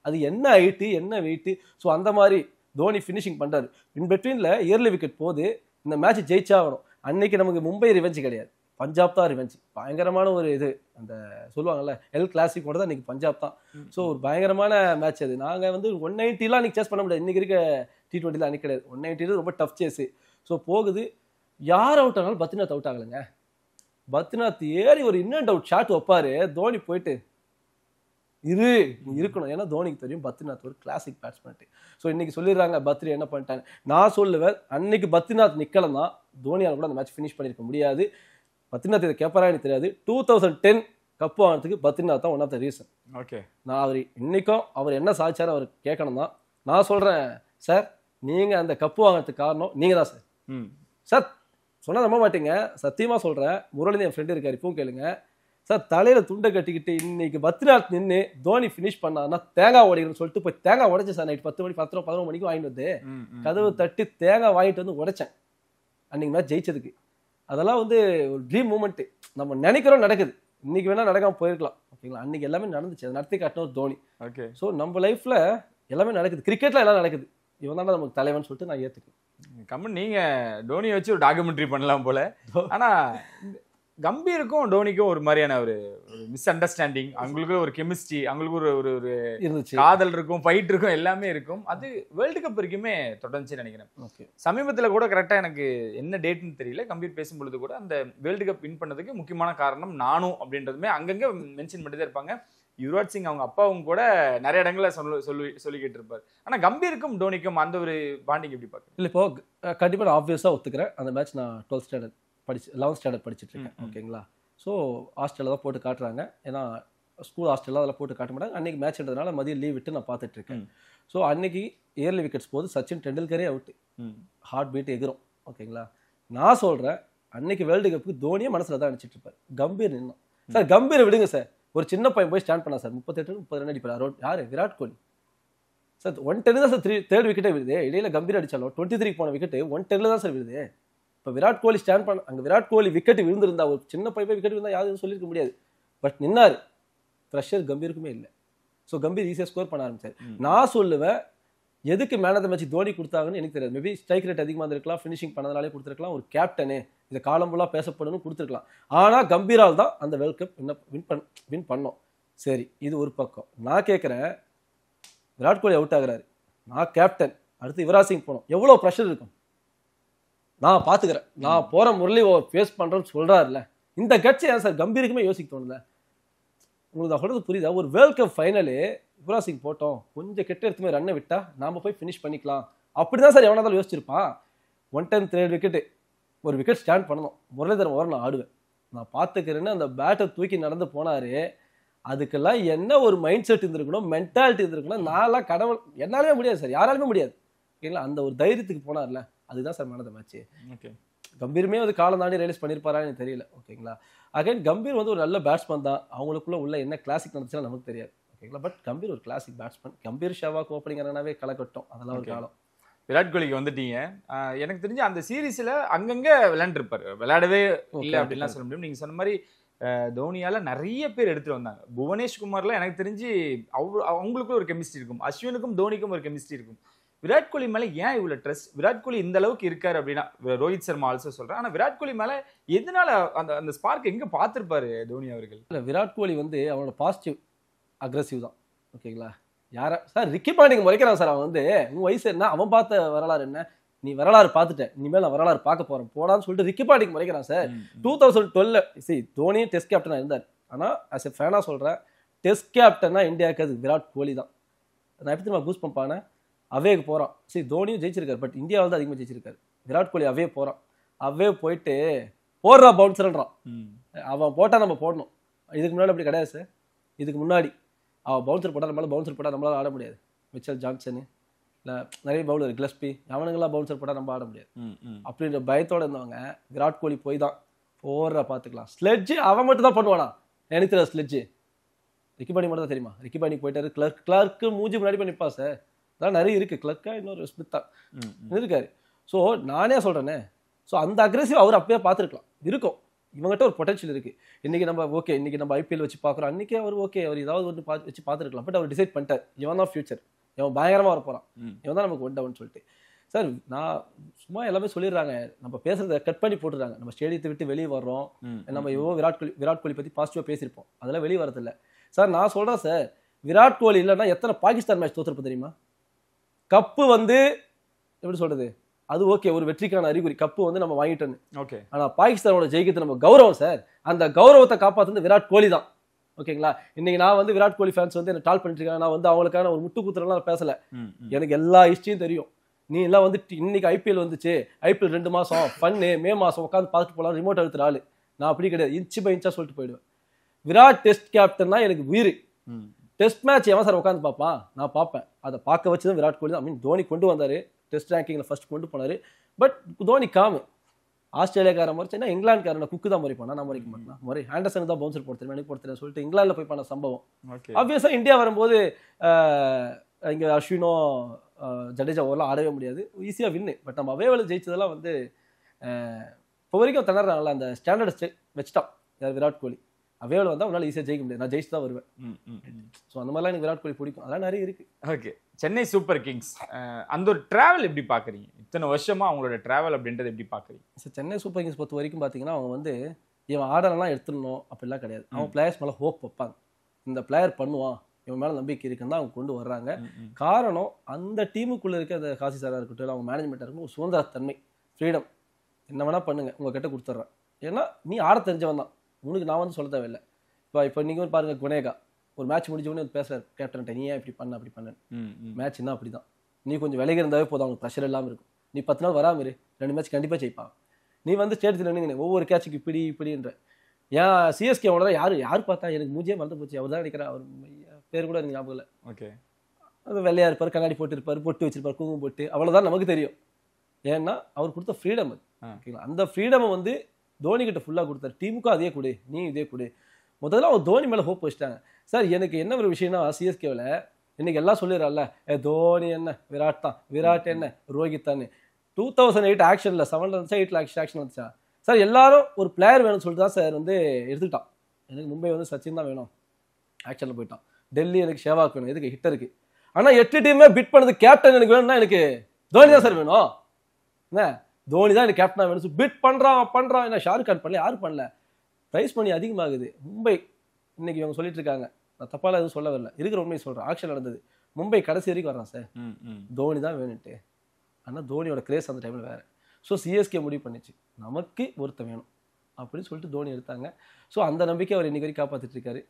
அது என்ன ஹைட்டு என்ன வெயிட்டு. ஸோ அந்த மாதிரி தோனி ஃபினிஷிங் பண்ணுறாரு. இன் பிட்வீனில் இயர்லி விக்கெட் போது இந்த மேட்ச் ஜெயிச்சாகணும். அன்னைக்கு நமக்கு மும்பை ரிவெஞ்சு கிடையாது, பஞ்சாப் தான் ரிவெஞ்சு. பயங்கரமான ஒரு இது, அந்த சொல்லுவாங்கல்ல எல் கிளாசிக்கோட தான் இன்னைக்கு பஞ்சாப் தான். ஸோ ஒரு பயங்கரமான மேட்ச் அது. நாங்கள் வந்து 190 இன்னைக்கு சேஸ் பண்ண முடியாது, இன்னைக்கு இருக்க T20 அன்னைக்கு கிடையாது. 190 ரொம்ப டஃப் சேஸு. ஸோ போகுது, யார் அவுட் ஆனாலும் பத்ரிநாத் அவுட் ஆகலைங்க. பத்ரிநாத் ஏறி ஒரு இன்னும் அவுட் ஷாட் வைப்பாரு, தோனி போயிட்டு இருக்கணும். ஏன்னா தோனிக்கு தெரியும் பத்ரிநாத் ஒரு கிளாசிக் பேட்ஸ்மேன். ஸோ இன்னைக்கு சொல்லிடுறாங்க பத்ரி என்ன பண்ணிட்டாங்க. நான் சொல்லுவேன், அன்னைக்கு பத்ரிநாத் நிக்கலன்னா தோனியால் கூட அந்த மேட்ச் ஃபினிஷ் பண்ணியிருக்க முடியாது. பத்ரிநாத் இதை கேட்பாரா எனக்கு தெரியாது. 2010 கப்பு வாங்கினதுக்கு பத்ரிநாத் தான் one of the reason. Okay, நான் அவர் இன்னைக்கும் அவர் என்ன சாதிச்சாரு அவர் கேட்கணும் தான். நான் சொல்றேன் சார், நீங்க அந்த கப்பு வாங்கினதுக்கு காரணம் நீங்க தான் சார். சார் சொன்னா நம்ப மாட்டீங்க, சத்தியமா சொல்றேன். முரளி என் ஃப்ரெண்டு இருக்காரு, இப்பவும் கேளுங்க சார். தலையில துண்டை கட்டிக்கிட்டு இன்னைக்கு பத்ரிநாத் நின்று தோனி ஃபினிஷ் பண்ணாருன்னா தேங்காய் உடைக்கணும்னு சொல்லிட்டு போய் தேங்காய் உடைச்சேன் சார். நைட் 10 மணி 10 11 மணிக்கு வாங்கிட்டு வந்து கதவு தட்டி தேங்காய் வாங்கிட்டு வந்து உடைச்சேன் அன்னைக்கு மேட்ச் ஜெயிச்சதுக்கு. அதெல்லாம் வந்து ஒரு ட்ரீம் மூமெண்ட். நம்ம நினைக்கிறோம் நடக்குது, இன்னைக்கு வேணா நடக்காம போயிருக்கலாம். ஓகேங்களா. அன்னைக்கு எல்லாமே நடந்துச்சு, அதை நடத்தி காட்டின ஒரு தோனி. ஓகே. ஸோ நம்ம லைஃப்ல எல்லாமே நடக்குது, கிரிக்கெட்ல எல்லாம் நடக்குது. இவன் தான் நமக்கு தலைவன் சொல்லிட்டு நான் ஏத்துக்கிறேன். கம்மன் நீங்க டோனியை வச்சு ஒரு டாக்குமெண்ட்ரி பண்ணலாம் போல. ஆனா கம்பீருக்கும் டோனிக்கும் ஒரு மாதிரியான ஒரு மிஸ் அண்டர்ஸ்டாண்டிங், அவங்களுக்கு ஒரு கெமிஸ்ட்ரி, அவங்களுக்கு ஒரு ஒரு ஒரு இருந்துச்சு, காதல் இருக்கும், ஃபைட் இருக்கும், எல்லாமே இருக்கும். அது வேர்ல்டு கப் வரைக்குமே தொடர்ந்துச்சு நினைக்கிறேன். ஓகே. சமீபத்தில் கூட கரெக்டாக எனக்கு என்ன டேட்னு தெரியல, கம்பீர் பேசும்பொழுது கூட அந்த வேர்ல்டு கப் வின் பண்ணதுக்கு முக்கியமான காரணம் நானும் அப்படின்றதுமே அங்கங்கே மென்ஷன் பண்ணிட்டு தான் இருப்பாங்க. யுவராஜ் சிங் அவங்க அப்பாவும் கூட நிறைய இடங்களில் சொல்லிக்கிட்டு இருப்பார். ஆனால் கம்பீருக்கும் டோனிக்கும் அந்த ஒரு பாண்டிங் எப்படி பார்க்குறேன்? இல்லை இப்போ கண்டிப்பாக நான் ஆப்வியஸாக ஒத்துக்கிறேன். அந்த மேட்ச் நான் 12th ஸ்டாண்டர்ட் 11th ஸ்டாண்டர்ட் படிச்சுட்டு இருக்கேன். ஓகேங்களா. ஸோ ஹாஸ்டலில் தான் போட்டு காட்டுறாங்க, ஏன்னா ஸ்கூல் ஹாஸ்டலில் அதெல்லாம் போட்டு காட்ட மாட்டாங்க. அன்றைக்கி மேட்ச்ன்றதுனால மதியம் லீவ் விட்டு நான் பார்த்துட்டு இருக்கேன். ஸோ அன்னைக்கு இயர்லி விக்கெட்ஸ் போது சச்சின் டெண்டுல்கரே அவுட்டு, ஹார்ட் பீட் எகிரும். ஓகேங்களா. நான் சொல்கிறேன், அன்னைக்கு வேர்ல்டு கப்புக்கு தோனியே மனசில் தான் அடிச்சிட்டு இருப்பார். கம்பீர் நின்னோம் சார், கம்பீரை விடுங்க சார், ஒரு சின்ன பையன் போய் ஸ்டாண்ட் பண்ணா சார், 38 ரன் அடிப்பார். யாரு? விராட் கோலி சார். 110 தான் சார் தேர்ட் விக்கெட்டே விடுது. இடையில கம்பீர் அடிச்சாலும் 23 போன விக்கெட்டு 110 தான் சார் விடுது. இப்போ விராட் கோலி ஸ்டாண்ட் பண்ண, அங்கே விராட் கோலி விக்கெட் விழுந்திருந்தா, ஒரு சின்ன பையன் விக்கெட் விழுந்தா யாரும் சொல்லியிருக்க முடியாது. பட் நின்னாரு, ப்ரெஷர் கம்பீருக்குமே இல்லை. ஸோ கம்பீர் ஈஸியாக ஸ்கோர் பண்ண ஆரம்பிச்சார். நான் சொல்லுவேன், எதுக்கு man of the match Dhoni கொடுத்தாங்கன்னு எனக்கு தெரியாது. மேபி ஸ்ட்ரைக் ரேட் அதிகமாக இருந்திருக்கலாம், ஃபினிஷிங் பண்ணதுனாலே கொடுத்துருக்கலாம், ஒரு கேப்டனு இதை காலம் ஃபுல்லாக பேசப்படணும்னு கொடுத்துருக்கலாம். ஆனால் கம்பீரால் தான் அந்த வேர்ல்ட் கப் வின் பண்ணோம். சரி, இது ஒரு பக்கம். நான் கேட்குறேன், விராட் கோலி அவுட் ஆகுறாரு, நான் கேப்டன், அடுத்து யுவராஜ் சிங் போனோம், எவ்வளோ ப்ரெஷர் இருக்கும் நான் பார்த்துக்கிறேன், நான் போகிற முரளி ஃபேஸ் பண்ணுறேன்னு சொல்கிறாருல்ல, இந்த கட்சி ஏன் சார் கம்பீருக்குமே யோசிக்க தோணுல? உங்களுக்கு நான் சொல்கிறது புரியுதா? ஒரு world cup final Yuvraj Singh போட்டோம், கொஞ்சம் கெட்ட எடுத்துமே ரன்னை விட்டா நாம் போய் ஃபினிஷ் பண்ணிக்கலாம், அப்படி தான் சார் எவனாலும் யோசிச்சிருப்பான். 110 3 விக்கெட்டு, ஒரு விக்கெட் ஸ்டாண்ட் பண்ணணும், முரளிதரன் ஓவர் நான் ஆடுவேன், நான் பார்த்துக்கிறேன்னு அந்த பேட்டை தூக்கி நடந்து போனார். அதுக்கெல்லாம் என்ன ஒரு மைண்ட் செட் இருந்திருக்கணும், மென்டாலிட்டி இருந்திருக்கணும். நான்லாம் கடவுள், என்னாலுமே முடியாது சார், யாராலுமே முடியாது. ஓகேங்களா. அந்த ஒரு தைரியத்துக்கு போனார்ல, அதுதான் sir man of the match. Okay. கம்பீருமே வந்து காலம் தாண்டி ரியலைஸ் பண்ணியிருப்பாரான்னு எனக்கு தெரியல. ஓகேங்களா. அகைன் கம்பீர் வந்து ஒரு நல்ல பேட்ஸ்மேன் தான், அவங்களுக்குள்ள உள்ள என்ன கிளாசிக் நடந்துச்சுன்னா நமக்கு தெரியாது. ஓகேங்களா. பட் கம்பீர் ஒரு கிளாசிக் பேட்ஸ்மேன். கம்பீர் ஷெவாக் ஓப்பனிங்கிறனாவே கலக்கட்டும், அதெல்லாம் ஒரு காலம். விராட் கோலிக்கு வந்துட்டீங்க. எனக்கு தெரிஞ்சு அந்த சீரீஸ்ல அங்கங்க விளையாண்டுருப்பாரு, விளையாடவே இல்லை அப்படின்லாம் சொல்ல முடியும். நீங்க சொன்ன மாதிரி தோனியால நிறைய பேர் எடுத்துட்டு வந்தாங்க. புவனேஷ்குமார்ல எனக்கு தெரிஞ்சு அவங்களுக்கும் ஒரு கெமிஸ்ட்ரி இருக்கும், அஸ்வினுக்கும் தோனிக்கும் ஒரு கெமிஸ்ட்ரி இருக்கும். விராட் கோலி மேல ஏன் இவ்வளவு ட்ரஸ்ட்? விராட் கோலி இந்த அளவுக்கு இருக்காரு அப்படின்னா, ரோஹித் சர்மா ஆல்சோ சொல்றேன், ஆனா விராட் கோலி மேல எதனால அந்த அந்த ஸ்பார்க் எங்க பார்த்திருப்பாரு தோனி அவர்கள்? இல்லை, விராட் கோலி வந்து அவனோட பாசிட்டிவ் அக்ரெசிவ் தான். ஓகேங்களா. யாரா சார் ரிக்கி பாண்டிங் முறைக்கிறான் சார், அவன் வந்து உன் வயசு என்ன, அவன் பார்த்த வரலாறு என்ன, நீ வரலாறு பார்த்துட்டேன், இனிமேல் நான் வரலாறு பார்க்க போறேன் போடான்னு சொல்லிட்டு ரிக்கி பாண்டிங் முறைக்கிறான் சார். 2012 தோனி டெஸ்ட் கேப்டனா இருந்தார். ஆனால் ஆஸ் எ ஃபேனா சொல்றேன், டெஸ்ட் கேப்டனா இந்தியாவுக்கு அது விராட் கோலி தான். நான் எப்படி நான் பூஸ்ட் பண்ணானே, அவேக்கு போகிறான். தோனியும் ஜெயிச்சிருக்காரு, பட் இந்தியாவில் தான் அதிகமாக ஜெயிச்சிருக்காரு. விராட் கோலி அவே போகிறான், அவே போயிட்டு போடுறா பவுன்சர்ன்றான். அவன் போட்டால் நம்ம போடணும். இதுக்கு முன்னாடி அப்படி கிடையாது சார். இதுக்கு முன்னாடி அவன் பவுன்சர் போட்டால் நம்மளால, பவுன்சர் போட்டால் நம்மளால ஆட முடியாது. மிச்சல் ஜான்சனு இல்லை நிறைய பவுலர், கிளஸ்பி, அவனுங்கெல்லாம் பவுன்சர் போட்டால் நம்ம ஆட முடியாது அப்படின்ற பயத்தோடு இருந்தவங்க. விராட் கோலி போய் தான் போடுறா பார்த்துக்கலாம். ஸ்லெட்ஜு அவன் மட்டும் தான் பண்ணுவானா? எனக்கு தெரியாது ஸ்லெட்ஜு. ரிக்கி பாண்டிங் மட்டும் தான் தெரியுமா? ரிக்கி பாண்டிங் போயிட்டாரு, கிளர்க்கு மூஞ்சி முன்னாடி பண்ணி நிற்பா சார். அதெல்லாம் நிறைய இருக்குது. கிளர்க்கா இன்னொரு ஸ்மித்தா இருக்காரு. ஸோ நானே சொல்கிறேனே, ஸோ அந்த அக்ரெசிவ் அவர் அப்பயே பார்த்துருக்கலாம். இருக்கும், இவங்ககிட்ட ஒரு பொட்டன்ஷியல் இருக்குது. இன்றைக்கி நம்ம ஓகே, இன்றைக்கி நம்ம ஐபிஎல் வச்சு பார்க்குறோம், அன்றைக்கி அவர் ஓகே, அவர் ஏதாவது ஒன்று வச்சு பார்த்துருக்கலாம். பட் அவர் டிசைட் பண்ணிட்டார், இவன் தான் ஃபியூச்சர், இவன் பயங்கரமாக வர போகிறான், இவன் தான் நமக்கு ஒன் சொல்லிட்டு. சார் நான் சும்மா எல்லாமே சொல்லிடுறாங்க, நம்ம பேசுகிறத கட் பண்ணி போட்டுறாங்க. நம்ம ஸ்டேடியத்தை விட்டு வெளியே வர்றோம், நம்ம இவ்வளோ விராட் கோலி பற்றி பாசிட்டிவாக பேசியிருப்போம், அதெல்லாம் வெளியே வரதில்லை சார். நான் சொல்கிறேன் சார், விராட் கோலி இல்லைன்னா எத்தனை பாகிஸ்தான் மேட்ச் தோற்றுருப்போம் தெரியுமா? கப்பு வந்து எப்படி சொல்கிறது, அது ஓகே, ஒரு வெற்றிக்கான அறிகுறி, கப்பு வந்து நம்ம வாங்கிட்டோன்னு. ஓகே. ஆனால் பாகிஸ்தானோட ஜெயிக்கிறது நம்ம கௌரவம் சார். அந்த கௌரவத்தை காப்பாற்றுறது விராட் கோலி தான். ஓகேங்களா. இன்னைக்கு நான் வந்து விராட் கோலி ஃபேன்ஸ் வந்து என்ன டால் பண்ணிட்டு இருக்காங்க. நான் வந்து அவங்களுக்கான ஒரு முட்டு குத்துறலாம் பேசலை, எனக்கு எல்லா ஹிஸ்ட்ரியும் தெரியும். நீ எல்லாம் வந்து இன்னைக்கு ஐபிஎல் வந்துச்சு, ஐபிஎல் 2 மாதம் பண்ணு, மே மாதம் உட்காந்து பார்த்துட்டு போகலாம், ரிமோட் எடுத்துற ஆள் நான். அப்படி கிடையாது, இன்ச்சு பை இன்ச்சா சொல்லிட்டு போயிடுவேன். விராட் டெஸ்ட் கேப்டன்னா எனக்கு உயிர். டெஸ்ட் மேட்ச் எவன் சார் உட்காந்து பார்ப்பான்? நான் பார்ப்பேன். அதை பார்க்க வச்சு தான் விராட் கோலி தான், தோனி கொண்டு வந்தார், டெஸ்ட் ரேங்கிங்கில் ஃபர்ஸ்ட் கொண்டு போனார். பட் தோனி காமு. ஆஸ்திரேலியாக்காரன் முறைச்சுன்னா இங்கிலாந்துக்காரன் குக்கு தான் முறைப்பானா, நான் முறைக்க மாட்டேன். முறை ஹேண்டர்சன் தான் பவுன்சர் போடுறேன், எனக்கு போடுறேன் சொல்லிட்டு இங்கிலாந்தில் போய் பண்ண சம்பவம். ஆப்வியஸாக இந்தியா வரும்போது இங்கே அஸ்வினோ ஜடேஜா ஓவரெலாம் ஆடவே முடியாது, ஈஸியாக வின்னு. பட் நம்ம அவேவில் ஜெயிச்சதெல்லாம் வந்து இப்போ வரைக்கும் திணறாங்கல்ல, அந்த ஸ்டாண்டர்ட் வச்சுட்டான் யார்? விராட் கோலி. அவையோட வந்தால் உன்னால ஈஸியாக ஜெயிக்க முடியாது, நான் ஜெயிச்சு தான் வருவேன். ஸோ அந்த மாதிரிலாம் எனக்கு விராட் கோலி பிடிக்கும், அதெல்லாம் நிறைய இருக்கு. ஓகே, சென்னை சூப்பர் கிங்ஸ் அந்த ஒரு டிராவல் எப்படி பார்க்குறீங்க? இத்தனை வருஷமா அவங்களோட டிராவல் அப்படின்றது எப்படி பார்க்குறீங்க? ஸோ சென்னை சூப்பர் கிங்ஸ் பொறுத்த வரைக்கும் பார்த்தீங்கன்னா அவங்க வந்து இவன் ஆர்டர்லாம் எடுத்துடணும் அப்படிலாம் கிடையாது. அவங்க பிளேயர்ஸ் மேலே ஹோப் வைப்பாங்க, இந்த பிளேயர் பண்ணுவான், இவன் மேலே நம்பிக்கை இருக்குன்னு தான் அவங்க கொண்டு வர்றாங்க. காரணம் அந்த டீமுக்குள்ளே இருக்க அந்த காசி சாராக இருக்கட்டும், அவங்க மேனேஜ்மெண்ட்டாக இருக்கட்டும், ஒரு சுதந்திரத்தன்மை, ஃப்ரீடம், என்ன வேணால் பண்ணுங்க, உங்ககிட்ட கொடுத்துட்றேன். ஏன்னா நீ ஆட தெரிஞ்சவன் தான், உனக்கு நான் வந்து சொல்ல தேவையில்லை. இப்போ நீங்கள் வந்து பாருங்கள், குனேகா ஒரு மேட்ச் முடிஞ்ச உடனே பேசுகிறார் கேப்டன், நீ ஏன் இப்படி பண்ண அப்படி பண்ண, மேட்ச் என்ன அப்படி தான், நீ கொஞ்சம் விலகி இருந்தாவே போதும், அவங்களுக்கு ப்ரெஷர் இல்லாமல் இருக்கும். நீ 10 நாள் வராமல் இரு, 2 மேட்ச் கண்டிப்பாக ஜெயிப்பான். நீ வந்து ஸ்டேட்ஸில் நின்று ஒவ்வொரு கேட்சுக்கு இப்படி இப்படின்ற ஏன் சிஎஸ்கே அவ்வளோதான் யார் பார்த்தா எனக்கு மூஞ்சியே மறந்து போச்சு, அவர் தான் நினைக்கிறேன், அவர் பேர் கூட எனக்கு ஞாபகம் இல்லை. ஓகே, அது வெள்ளையா இருப்பார், கண்ணாடி போட்டு இருப்பார், பொட்டு வச்சிருப்பார், குங்குமம் போட்டு, அவ்வளோதான் நமக்கு தெரியும். ஏன்னா அவர் கொடுத்த ஃப்ரீடம் அது. ஓகேங்களா, அந்த ஃப்ரீடமை வந்து தோனி கிட்ட ஃபுல்லாக கொடுத்தாரு. டீமுக்கும் அதே கொடு, நீ இதே கொடு. முதல்ல அவர் தோனி மேலே ஹோப் வச்சுட்டாங்க. சார் எனக்கு என்ன ஒரு விஷயம்னா, சிஎஸ்கேவில் இன்னைக்கு எல்லாம் சொல்லிடுறாள்ல, தோனி என்ன, விராட் தான், விராட் என்ன, ரோஹித் தான். 2008 ஆக்ஷனில் 7 ரன்ஸா 8 ஆக்ஷன் வந்துச்சா சார், எல்லாரும் ஒரு பிளேயர் வேணும்னு சொல்லிட்டு தான் சார் வந்து எடுத்துக்கிட்டான். எனக்கு மும்பை வந்து சச்சின் தான் வேணும், ஆக்ஷனில் போயிட்டான். டெல்லி எனக்கு ஷேவாக் வேணும், எதுக்கு ஹிட்டருக்கு. ஆனால் 8 டீமே பிட் பண்ணது கேப்டன் எனக்கு வேணும்னா எனக்கு தோனி தான் சார் வேணும். என்ன தோனி தான் எனக்கு கேப்டனாக வேணும், பிட் பண்ணுறான். என்ன ஷாருக் கான் பண்ணல, யாரும் பண்ணல. ப்ரைஸ் மணி அதிகமாகுது. மும்பை இன்னைக்கு இவங்க சொல்லிட்டு இருக்காங்க, நான் தப்பால எதுவும் சொல்ல வரல, இருக்கிற உண்மையை சொல்கிறேன். ஆக்ஷன் நடந்தது, மும்பை கடைசி வரைக்கும் வர்றான் சார், தோனி தான் வேணுன்ட்டு. ஆனால் தோனியோட கிரேஸ் அந்த டைமில் வேறு. ஸோ சிஎஸ்கே முடிவு பண்ணிச்சு, நமக்கு ஒருத்தன் வேணும் அப்படின்னு சொல்லிட்டு தோனி எடுத்தாங்க. ஸோ அந்த நம்பிக்கை அவர் இன்னைக்கு வரைக்கும் காப்பாற்றிட்டு இருக்காரு.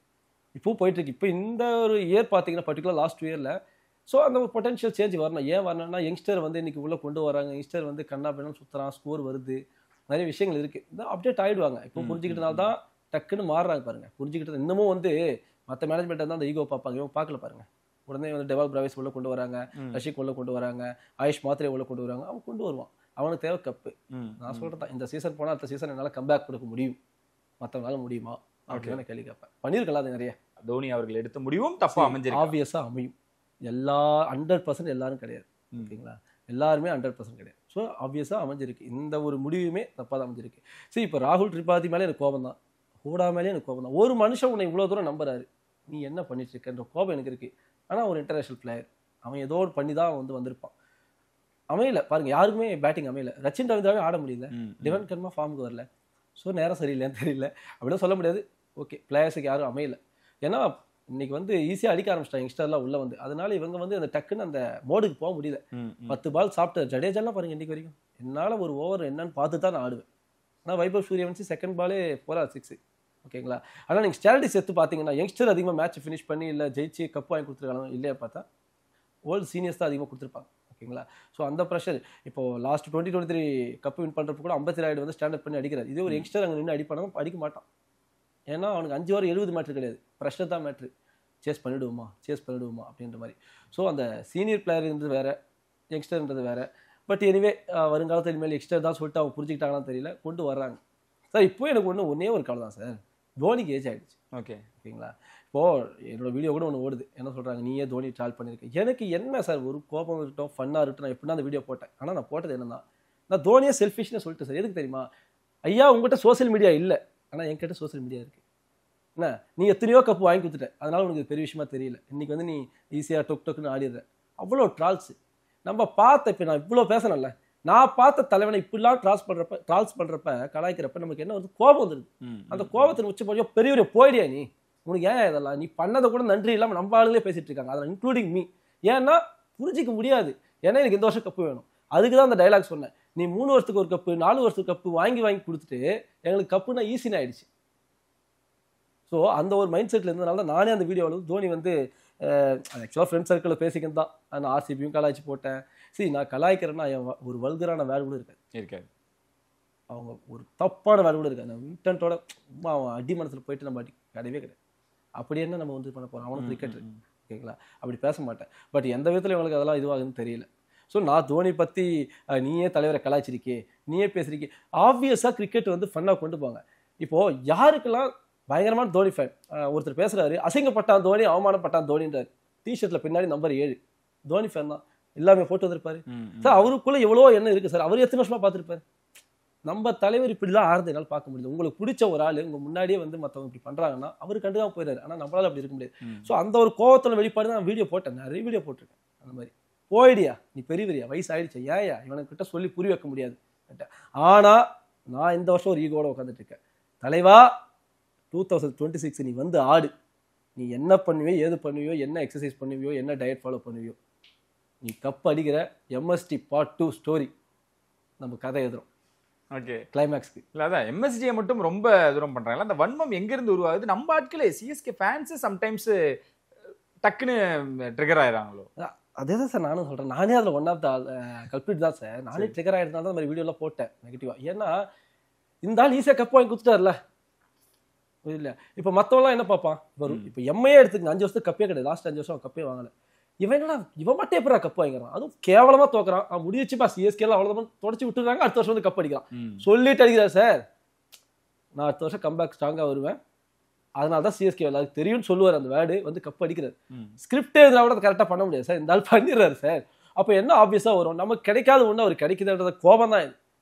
இப்போவும் போயிட்டுருக்கு. இப்போ இந்த ஒரு இயர் பார்த்தீங்கன்னா, பர்டிகுலர் லாஸ்ட் இயரில் ஸோ அந்த ஒரு பொட்டன்ஷியல் சேஞ்ச் வரணும். ஏன் வரணும்னா, யங்ஸ்டர் வந்து இன்னைக்கு உள்ளே கொண்டு வராங்க. யங்ஸ்டர் வந்து கண்ணா பின்னாலும் சுற்றுறான், ஸ்கோர் வருது, நிறைய விஷயங்கள் இருக்குது. இந்த அப்டேட் ஆகிடுவாங்க. இப்போ புரிஞ்சுக்கிட்டனால தான் டக்குன்னு மாறுறாங்க பாருங்கள். புரிஞ்சுக்கிட்டது இன்னமும் வந்து மற்ற மேனேஜ்மெண்ட் தான் அந்த ஈகோ பார்ப்பாங்க, இவங்க பார்க்கல பாருங்க. உடனே வந்து டெவால் பிராவிஸ் உள்ள கொண்டு வராங்க, ரஷிக் உள்ள கொண்டு வராங்க, ஆயுஷ் மாத்திரை உள்ள கொண்டு வராங்க. அவன் கொண்டு வருவான், அவனுக்கு தேவை கப்பு. நான் சொல்கிறேன், இந்த சீசன் போனால் அடுத்த சீசன் என்னால் கம்பேக் கொடுக்க முடியும், மற்றவங்களால முடியுமா அப்படின்னு கேள்வி கேட்பேன். பண்ணியிருக்கலாம் அது நிறைய. தோனி அவர்கள் எடுத்த முடிவும் தப்பா அமைஞ்சிருக்கு. ஆப்வியஸாக அமையும். 100% எல்லாரும் கிடையாது, ஓகேங்களா, எல்லாருமே 100% கிடையாது. ஸோ ஆப்வியஸாக அமைஞ்சிருக்கு. இந்த ஒரு முடிவுமே தப்பாக தான் அமைஞ்சிருக்கு. சரி, இப்போ ராகுல் திரிபாதி மேலே எனக்கு கோபம் தான், ஹூடா மேலே எனக்கு கோபம் தான். ஒரு மனுஷன் உன்னை இவ்வளோ தூரம் நம்புறாரு, நீ என்ன பண்ணிட்டு இருக்கன்ற கோபம் எனக்கு இருக்குது. ஆனால் ஒரு இன்டர்நேஷனல் பிளேயர், அவன் ஏதோ ஒரு பண்ணி தான் வந்து வந்திருப்பான். அமையல பாருங்க, யாருக்குமே பேட்டிங் அமையல. ரச்சின் ரவீந்திராவே ஆட முடியல, டிவன் கர்மா ஃபார்முக்கு வரல. ஸோ நேரம் சரியில்லைன்னு தெரியல, அப்படிலாம் சொல்ல முடியாது. ஓகே, பிளேயர்ஸுக்கு யாரும் அமையல. ஏன்னா இன்னைக்கு வந்து ஈஸியாக அடிக்க ஆரம்பிச்சிட்டாங்க யங்ஸ்டர்லாம் உள்ள வந்து. அதனால இவங்க வந்து அந்த டக்குன்னு அந்த மோடுக்கு போக முடியல. 10 பால் சாப்பிட்டு ஜடேஜாலாம் பாருங்க இன்னைக்கு வரைக்கும். என்னால் ஒரு ஓவர் என்னன்னு பார்த்து தான் நான் ஆடுவேன். ஆனால் வைபவ் சூரியவன்சி செகண்ட் பாலே 4 or 6, ஓகேங்களா. ஆனால் நீங்கள் ஸ்டாட்டிஸ் எடுத்து பார்த்தீங்கன்னா, யங்ஸ்டர் அதிகமாக மேட்ச் ஃபினிஷ் பண்ணி இல்லை ஜெயிச்சு கப்பு வாங்கி கொடுத்துருக்காங்க இல்லையா பார்த்தா ஓல்டு சீனியர்ஸ் தான் அதிகமாக கொடுத்துருப்பாங்க, ஓகேங்களா. ஸோ அந்த ப்ரெஷர் இப்போ லாஸ்ட் 2023 கப்பு வின் பண்ணுறப்ப கூட அம்பத்தி ராய்டு வந்து ஸ்டாண்டப் பண்ணி அடிக்கிறார். இதே ஒரு யங்ஸ்டர் அங்கே நின்று அடிப்பானா அடிக்க மாட்டான். ஏன்னா அவனுக்கு 5 ஓவர் 70 மேட்ரு கிடையாது, ப்ரெஷர் தான் மேட்ரு. சேஸ் பண்ணிவிடுவோமா அப்படின்ற மாதிரி. ஸோ அந்த சீனியர் பிளேயர்ன்றது வேறு, யங்ஸ்டர்ன்றது வேறு. பட் எனிவே வருங்காலத்தில் இனிமேல் யங்ஸ்டர் தான் சொல்லிட்டு அவங்க புரிஞ்சுக்கிட்டாங்கன்னு தெரியல, கொண்டு வர்றாங்க சார். இப்போ எனக்கு ஒன்றே ஒரு கவலை தான் சார், தோனிக்கு ஏஜ் ஆகிடுச்சு. ஓகேங்களா. இப்போது என்னோட வீடியோ கூட ஒன்று ஓடுது, என்ன சொல்கிறாங்க, நீயே தோனி ட்ரால் பண்ணியிருக்கேன். எனக்கு என்ன சார், ஒரு கோபம் இருக்கட்டும், ஃபன்னாக இருக்கட்டும், நான் எப்படின்னா அந்த வீடியோ போட்டேன். ஆனால் நான் போட்டது என்னன்னா, நான் தோனியே செல்ஃபிஷ்னு சொல்லிட்டு சார். எதுக்கு தெரியுமா, ஐயா உங்கள்கிட்ட சோசியல் மீடியா இல்லை, ஆனால் என்கிட்ட சோசியல் மீடியா இருக்குது. என்ன நீ எத்தனையோ கப்பு வாங்கி கொடுத்துட்ட, அதனால உனக்கு பெரிய விஷயமா தெரியல. இன்னைக்கு வந்து நீ ஈஸியாக டொக்குன்னு ஆடிடுற. அவ்வளோ ட்ரால்ஸு நம்ம பார்த்த. இப்போ நான் இவ்வளோ பேசணும்ல, நான் பார்த்த தலைவனை இப்படிலாம் ட்ரால்ஸ் பண்ணுறப்ப கலாய்க்கிறப்ப நமக்கு என்ன வந்து கோபம் வந்துடுது. அந்த கோபத்தில் உச்சப்படியோ பெரிய போயிடியா நீ, உனக்கு ஏன் இதெல்லாம், நீ பண்ணதை கூட நன்றி இல்லாமல் நம்ம ஆளுங்களே பேசிட்டு இருக்காங்க, அதில் இன்க்ளூடிங் மீ. ஏன்னா புரிஞ்சிக்க முடியாது. ஏன்னா எனக்கு இந்த வருஷம் கப்பு வேணும், அதுக்கு தான் அந்த டைலாக் சொன்னேன். நீ 3 வருஷத்துக்கு ஒரு கப்பு 4 வருஷத்துக்கு கப்பு வாங்கி கொடுத்துட்டு எங்களுக்கு கப்புனா ஈஸின்னு ஆயிடுச்சு. ஸோ அந்த ஒரு மைண்ட் செட்டில் இருந்ததுனால தான் நானே அந்த வீடியோவில் தோனி வந்து ஆக்சுவலாக ஃப்ரெண்ட் சர்க்கிளில் பேசிக்கிட்டு தான் நான் ஆர்சிபியும் கலாய்ச்சி போட்டேன். சரி, நான் கலாய்க்கிறேன்னா ஒரு வல்கரான வேலை கூட இருக்காது, அவங்க ஒரு தப்பான வேலை கூட இருக்காது. நம்ம இன்டென்ட்டோட அவன் அடி மனசில் போயிட்டு நம்ம கிடையவே கிடையாது. அப்படி என்ன நம்ம வந்து பண்ண போகிறோம், அவனும் கிரிக்கெட், ஓகேங்களா, அப்படி பேச மாட்டேன். பட் எந்த விதத்தில் இவங்களுக்கு அதெல்லாம் இதுவாகுதுன்னு தெரியல. ஸோ நான் தோனி பற்றி நீயே தலைவரை கலாய்ச்சிருக்கே, நீயே பேசுறீங்க. ஆப்வியஸாக கிரிக்கெட் வந்து ஃபன்னாக கொண்டு போங்க. இப்போது யாருக்கெல்லாம் பயங்கரமான தோனி ஃபேன், ஒருத்தர் பேசுகிறாரு, அசிங்கப்பட்டான் தோனி, அவமானப்பட்டான் தோனின்றார். டிஷர்ட்டில் பின்னாடி நம்பர் 7 தோனி ஃபேன் தான் எல்லாமே போட்டு வந்திருப்பாரு சார். அவருக்குள்ளே எவ்வளோ என்ன இருக்குது சார், அவர் எத்தனை வருஷமாக பார்த்துருப்பாரு. நம்ம தலைவர் இப்படிலாம் ஆறுது என்னால் பார்க்க முடியுது. உங்களுக்கு பிடிச்ச ஒரு ஆள் உங்க முன்னாடியே வந்து மற்றவங்க இப்படி பண்றாங்கன்னா அவரு கண்டுதான் போயிடாரு. ஆனா நம்மளால அப்படி இருக்க முடியாது. ஸோ அந்த ஒரு கோவத்துல வெளிப்பாடு நான் வீடியோ போட்டேன், நிறைய வீடியோ போட்டிருக்கேன். அந்த மாதிரி போயிடியா நீ பெரியவரியா, வயசு ஆயிடுச்சு, ஏயா இவனுக்கிட்ட சொல்லி புரிய வைக்க முடியாது. ஆனா நான் இந்த வருஷம் ஒரு ஈகோட உட்காந்துட்டு இருக்கேன். தலைவா 2026 நீ வந்து ஆடு, நீ என்ன பண்ணுவியோ ஏது பண்ணுவியோ, என்ன எக்ஸசைஸ் பண்ணுவியோ, என்ன டயட் ஃபாலோ பண்ணுவியோ, நீ கப் அடிக்கிற MST Part 2 ஸ்டோரி நம்ம கதை எழுதுறோம். ஓகே, கிளைமேக்ஸ்க்கு இல்ல அதான் MSG மட்டும் ரொம்ப தூரம் பண்றாங்க. அந்த வன்மம் எங்க இருந்து உருவாகுது? நம்ம ஆட்களே CSK ஃபேன்ஸ் சம்டைம்ஸ் டக்குன்னு ட்ரிகர் ஆயிராங்களோ? அதே தான் சார் நானும் சொல்றேன். நானே அதில் ஒன் ஆஃப் த கல்பிரிட் தான் சார். நானே ட்ரிகர் ஆகிருந்தாலும் தான் அந்த மாதிரி வீடியோலாம் போட்டேன் நெகட்டிவா. ஏன்னா இந்த ஆள் ஈஸியாக கப் வாங்கி கொடுத்துட்டார்ல இல்லை. இப்போ மற்றவங்களாம் என்ன பார்ப்பான், வரும் இப்போ எம்ஐயே எடுத்துக்கங்க, 5 வருஷத்துக்கு கப்பே கிடையாது, லாஸ்ட் 5 வருஷம் கப்பே வாங்கலை. இவன் என்னடா இவன் மட்டும் எப்படா கப் வாங்கிறான், அதுவும் கேவலமா தோக்குறான், முடிச்சுப்பா சிஎஸ்கேல அவ்வளோதான் தொடச்சி விட்டுறாங்க, அடுத்த வருஷம் வந்து கப் அடிக்கிறான் சொல்லிட்டு அடிக்கிறார் சார். நான் அடுத்த வருஷம் கம்பேக் ஸ்ட்ராங்காக வருவேன், அதனால தான் சிஎஸ்கே எல்லாருக்கும் தெரியும்னு சொல்லுவார். அந்த வேர்டு வந்து கப் அடிக்கிறார். ஸ்கிரிப்டே இருந்தால் கூட கரெக்டாக பண்ண முடியாது சார், இந்த ஆள் பண்ணிடுறாரு சார். அப்போ என்ன ஆப்வியஸாக வரும், நமக்கு கிடைக்காத ஒன்று அவர் கிடைக்குதுன்றத கோபம் தான் இது.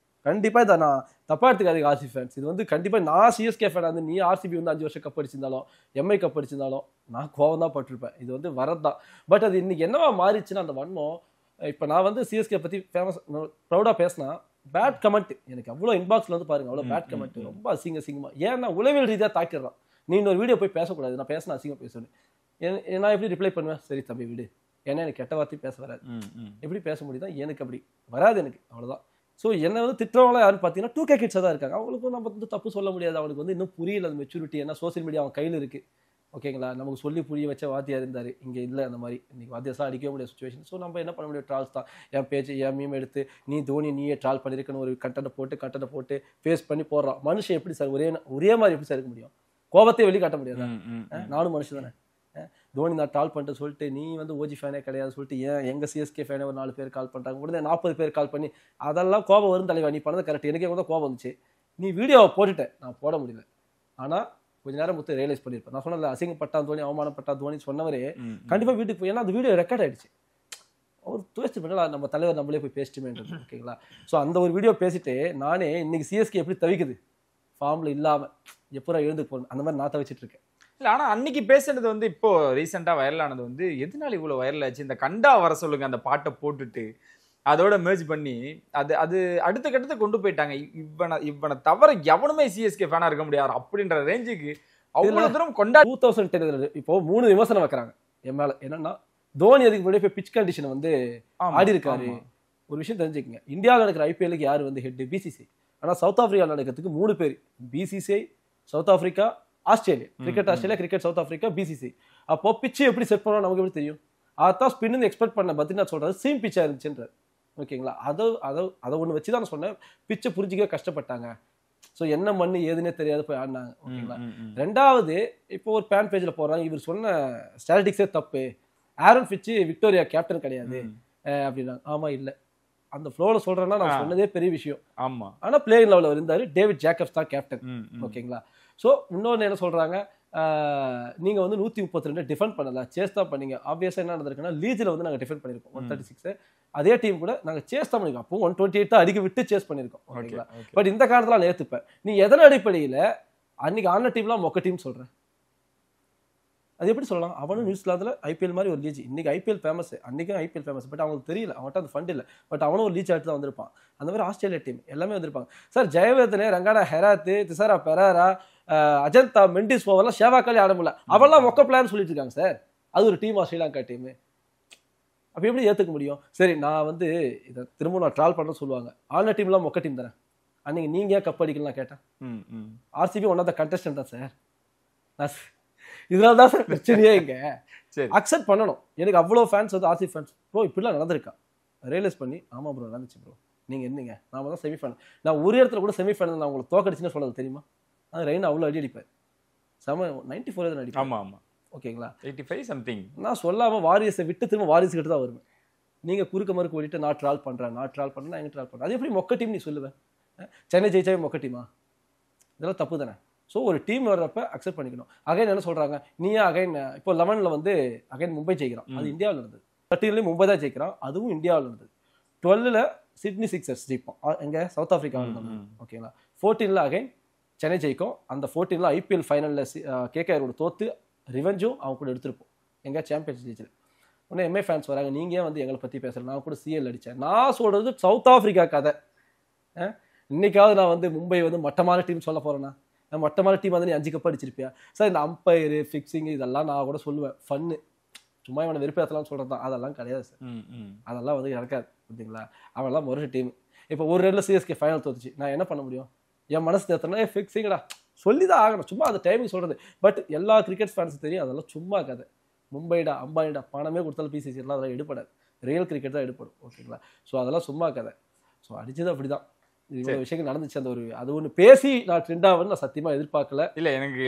கண்டிப்பாக இதை நான் தப்பா எடுத்துக்காதீங்க ஆர்சி ஃபேன்ஸ். இது வந்து கண்டிப்பாக நான் சிஎஸ்கே ஃபேன் வந்து நீ ஆர்சிபி வந்து 5 வருஷம் கப் அடிச்சிருந்தாலும் எம்ஐ கப் அடிச்சிருந்தாலும் நான் கோவம் தான் பட்டிருப்பேன். இது வந்து வரதான். பட் அது இன்னைக்கு என்னவா மாறிச்சுன்னா அந்த வன்மம். இப்போ நான் வந்து சிஎஸ்கே பற்றி ஃபேமஸ் ப்ரௌடாக பேசினா பேட் கமெண்ட் எனக்கு அவ்வளோ இன்பாக்ஸில் வந்து பாருங்க, அவ்வளோ பேட் கமெண்ட், ரொம்ப அசிங்கமாக. ஏன்னா உளவியல் ரீதியாக தாக்கிடுறான். நீ இன்னொரு வீடியோ போய் பேசக்கூடாது, நான் பேசினா அசிங்கம் பேசுவேன். நான் எப்படி ரிப்ளை பண்ணுவேன், சரி தம்பி விடு, ஏன்னா எனக்கு கெட்ட வார்த்தையும் பேச வராது, எப்படி பேச முடியுதா, எனக்கு அப்படி வராது எனக்கு, அவ்வளோதான். ஸோ என்னை வந்து திட்டவங்களாம் யாருன்னு பார்த்தீங்கன்னா 2K கிட்ஸாக தான் இருக்காங்க. அவங்களுக்கும் நம்ம வந்து தப்பு சொல்ல முடியாது, அவனுக்கு வந்து இன்னும் புரியல அது மெச்சூரிட்டி. ஏன்னா சோசியல் மீடியா அவன் கையில் இருக்குது, ஓகேங்களா. நமக்கு சொல்லி புரிய வச்ச வாத்தியார் இருந்தார், இங்கே இல்லை அந்த மாதிரி. இன்னைக்கு வாத்தியார்லாம் அடிக்க முடியாத சுச்சுவேஷன். ஸோ நம்ம என்ன பண்ண முடியும், ட்ரால்ஸ் தான். என் பேச்சு என் மீம் எடுத்து நீ தோனி நீயே ட்ரால் பண்ணியிருக்கணும் ஒரு கண்டென்ட்டை போட்டு ஃபேஸ் பண்ணி போடுறான். மனுஷன் எப்படி சார் ஒரே மாதிரி எப்படி சார் இருக்க முடியும், கோபத்தை வெளியே காட்ட முடியாது. நானும் மனுஷன் தானே. தோனி நான் ட்ரால் பண்ணிட்டு சொல்லிட்டு நீ வந்து ஓஜி ஃபேனே கிடையாது சொல்லிட்டு ஏன் எங்கள் சிஎஸ்கே ஃபேனே ஒரு 4 பேர் கால் பண்ணுறாங்க, உடனே 40 பேர் கால் பண்ணி அதெல்லாம் கோபம் வரும் தலைவா, நீ பண்ணது கரெக்ட், எனக்கே கூட கோபம் வந்துச்சு. நீ வீடியோவை போட்டுட்டேன், நான் போட முடியல. ஆனால் கொஞ்ச நேரம் மொத்தம் ரியலைஸ் பண்ணியிருப்பேன். நான் சொன்னல அசிங்கப்பட்டா தோனி அவமானப்பட்டா தோனி சொன்னவரே கண்டிப்பாக வீட்டுக்கு போய், ஏன்னா அந்த வீடியோ ரெக்கார்ட் ஆயிடுச்சு. அவர் துவச்சு பண்ணல, நம்ம தலைவர் நம்மளே போய் பேசிட்டுமேன்றது, ஓகேங்களா. ஸோ அந்த ஒரு வீடியோ பேசிட்டு நானே இன்னைக்கு சிஎஸ்கே எப்படி தவிக்குது ஃபார்மில் இல்லாமல் எப்போ எழுந்து போகணும் அந்த மாதிரி நான் தவிச்சிட்டு இருக்கேன். இல்லை ஆனால் அன்னைக்கு பேசுனது வந்து இப்போ ரீசெண்டாக வைரலானது வந்து எதனால இவ்வளோ வைரல் ஆச்சு, இந்த கண்டா வர சொல்லுங்க அந்த பாட்டை போட்டுட்டு அதோட மேர்ஜ் பண்ணி அது அடுத்த கட்டத்தை கொண்டு போயிட்டாங்க. இவனை தவிர எவனுமே சிஎஸ்கே ஃபேனாக இருக்க முடியாது அப்படின்ற ரேஞ்சுக்கு அவ்வளோ தூரம் கொண்டா. 2010 இப்போ 3 விமர்சனம் வைக்கிறாங்க என் மேலே. என்னன்னா தோனி அதுக்கு முன்னாடி போய் பிச் கண்டிஷன் வந்து ஆடி இருக்காரு. ஒரு விஷயம் தெரிஞ்சுக்கங்க, இந்தியாவில் நடக்கிற ஐபிஎல்லுக்கு யார் வந்து ஹெட், பிசிசிஐ. ஆனால் சவுத் ஆப்பிரிக்கா நடக்கிறதுக்கு 3 பேர், BCCI, South Africa, Australia. Cricket Australia, cricket South Africa, BCCI. அப்போ பிச்சு எப்படி செட் பண்ணணும் நமக்கு எப்படி தெரியும். அதான் ஸ்பின்னு எக்ஸ்பெக்ட் பண்ண பத்ரிநாத் சொல்றாரு சீம் பிச்சா இருந்துச்சுன்றார், ஓகேங்களா. அதை ஒன்று வச்சு தான் நான் சொன்னேன், பிச்சை புரிஞ்சிக்க கஷ்டப்பட்டாங்க. ஸோ என்ன மண்ணு ஏதுன்னே தெரியாது போய் ஆடினாங்க, ஓகேங்களா. ரெண்டாவது இப்போ ஒரு பேன் பேஜில் போடுறாங்க, இவர் சொன்ன ஸ்டாட்டிக்ஸே தப்பு, ஆரன் பிச்சு விக்டோரியா கேப்டன் கிடையாது அப்படின்னா. ஆமா இல்லை, அந்த ஃப்ளோவில் சொல்றேன்னா நான் சொன்னதே பெரிய விஷயம். ஆமா, ஆனால் பிளேயிங் லெவலில் இருந்தார், டேவிட் ஜேக்கப்ஸ் தான் கேப்டன், ஓகேங்களா. ஸோ இன்னொன்று என்ன சொல்கிறாங்க, நீங்கள் வந்து 132 டிஃபெண்ட் பண்ணல, சேஸ் தான் பண்ணீங்க. ஆப்வியஸாக என்ன நடந்திருக்குன்னா லீஜில் வந்து நாங்கள் டிஃபெண்ட் பண்ணியிருக்கோம் 136, அதே டீம் கூட நாங்கள் சேஸ் தான் பண்ணியிருக்கோம். அப்போ 128 தான் அடிக்க விட்டு சேஸ் பண்ணியிருக்கோம், ஓகேங்களா. பட் இந்த காலத்தில் நான் ஏற்றுப்பேன். நீ எதன் அடிப்படையில் அன்னைக்கு ஆன டீம்லாம் மொக்க டீம் சொல்கிறேன், அது எப்படி சொல்லலாம். அவனும் நியூசிலாந்தில் ஐபிஎல் மாதிரி ஒரு லீஜ், இன்னைக்கு ஐபிஎல் ஃபேமஸ், அன்றைக்கும் ஐபிஎல் ஃபேமஸ். பட் அவங்களுக்கு தெரியல, அவன்கிட்ட அந்த ஃபண்ட் இல்லை. பட் அவனும் ஒரு லீச் ஆகிட்டு தான் வந்திருப்பான். அந்த மாதிரி ஆஸ்திரேலியா டீம் எல்லாமே வந்திருப்பாங்க சார். ஜெயவர்தனே, ரங்கானா ஹெராத்து, திசாரா பெரேரா, அஜந்தா மெண்டிஸ் போவெல்லாம் ஷேவாக்காலே ஆட முடியல, அவெல்லாம் மொக்க பிளான் சொல்லிட்டு இருக்காங்க சார். அது ஒரு டீமா ஸ்ரீலங்கா டீமு, அப்போ எப்படி ஏற்றுக்க முடியும். சரி நான் வந்து இதை திரும்ப நான் ட்ரால் பண்ணுறேன்னு சொல்லுவாங்க, ஆன டீம்லாம் மொக்க டீம் தானே, அன்னைக்கு நீங்கள் ஏன் கப் அடிக்கலாம் கேட்டேன். RCB one of the contestant தான் சார். நான் இதனால தான் சார் பிரச்சனையே இங்க. சரி அக்செப்ட் பண்ணணும். எனக்கு அவ்வளோ ஃபேன்ஸ் வந்து ஆர்சிபி ஃபேன்ஸ் ப்ரோ இப்படிலாம் நடந்திருக்கா ரியலைஸ் பண்ணி, ஆமாம் ப்ரோ நடந்துச்சு ப்ரோ, நீங்கள் என்னங்க நான் தான் செமிஃபைனல், நான் ஒரு இடத்துல கூட செமிஃபைனல் நான் உங்களுக்கு தோக்கடிச்சுன்னு சொல்கிறது தெரியுமா. அது ரெயின் அவ்வளோ அடி அடிப்பார், செம 94 தான் அடிப்பார். ஆமாம் ஆமாம், ஓகேங்களா. 85 சம்திங். நான் சொல்லாமல் வாரியஸை விட்டு திரும்ப வாரிசு கிட்ட தான் வருவேன். நீங்கள் குறுக்க மறுக்க ஓடிட்டு நான் ட்ரால் பண்ணுறேன் நான் எங்கே ட்ரால் பண்ணுறேன், அது எப்படி மொக்க டீம் நீ சொல்லுவேன். சென்னை ஜெயிச்சாவே மொக்க டீமா, இதெல்லாம் தப்பு தானே. ஸோ ஒரு டீம் வர்றப்ப அக்செப்ட் பண்ணிக்கணும். அகைன் என்ன சொல்கிறாங்க, நீயே அகைன் இப்போ 11ல் வந்து அகைன் மும்பை ஜெயிக்கிறான், அது இந்தியாவில் இருந்தது. 13லேயும் மும்பை தான் ஜெயிக்கிறான், அதுவும் இந்தியாவில் இருந்தது. 12ல் சிட்னி சிக்ஸர்ஸ் ஜெயிப்போம் எங்கே சவுத் ஆஃப்ரிக்கா ஓகேங்களா. 14ல் அகைன் சென்னை ஜெயிக்கும். அந்த 14ல் ஐபிஎல் ஃபைனலில் கேகேஆரோட தோற்று ரிவெஞ்சும் அவங்க கூட எடுத்திருப்போம் எங்கே சாம்பியன்ஸ் லீக்ல. உடனே எம்ஏ ஃபேன்ஸ் வராங்க, நீங்கள் வந்து எங்களை பற்றி பேசுகிறேன், நான் கூட சிஎல் அடித்தேன். நான் சொல்கிறது சவுத் ஆஃப்ரிக்கா கதை. இன்னைக்காவது நான் வந்து மும்பை வந்து மட்டமான டீம் சொல்ல போகிறேன்னா, மட்டமான டீம் வந்து நீ 5 கப் அடிச்சிருப்பியா சார்? இந்த அம்பையரு ஃபிக்ஸிங் இதெல்லாம் நான் கூட சொல்லுவேன், ஃபன்னு, சும்மா இவனை வெறுப்பேற்றலாம்னு சொல்கிறது தான். அதெல்லாம் கிடையாது சார், அதெல்லாம் வந்து நடக்காது. பார்த்தீங்களா, அவெல்லாம் ஒரு டீம். இப்போ ஒரு ரெண்டில் சிஎஸ்கே ஃபைனல் தோத்துச்சு, நான் என்ன பண்ண முடியும்? என் மனசு தேர்த்தனா ஃபிக்ஸிங்கடா சொல்லி தான் ஆகணும், சும்மா அந்த டைமிங் சொல்கிறது. பட் எல்லா கிரிக்கெட் ஃபேன்ஸும் தெரியும் அதெல்லாம் சும்மா கதை. மும்பைடா அம்பானிடா பணமே கொடுத்தாலும் பிசிசிலாம் அதெல்லாம் எடுப்படாது, ரியல் கிரிக்கெட் தான் எடுப்படும். ஓகேங்களா, ஸோ அதெல்லாம் சும்மா கதை. ஸோ அடிச்சது அப்படி தான், இவ்வளோ விஷயங்கள் நடந்துச்சு. அந்த ஒரு அது ஒன்று பேசி நான் ட்ரெண்டாகுன்னு நான் சத்தியமாக எதிர்பார்க்கல. இல்லை எனக்கு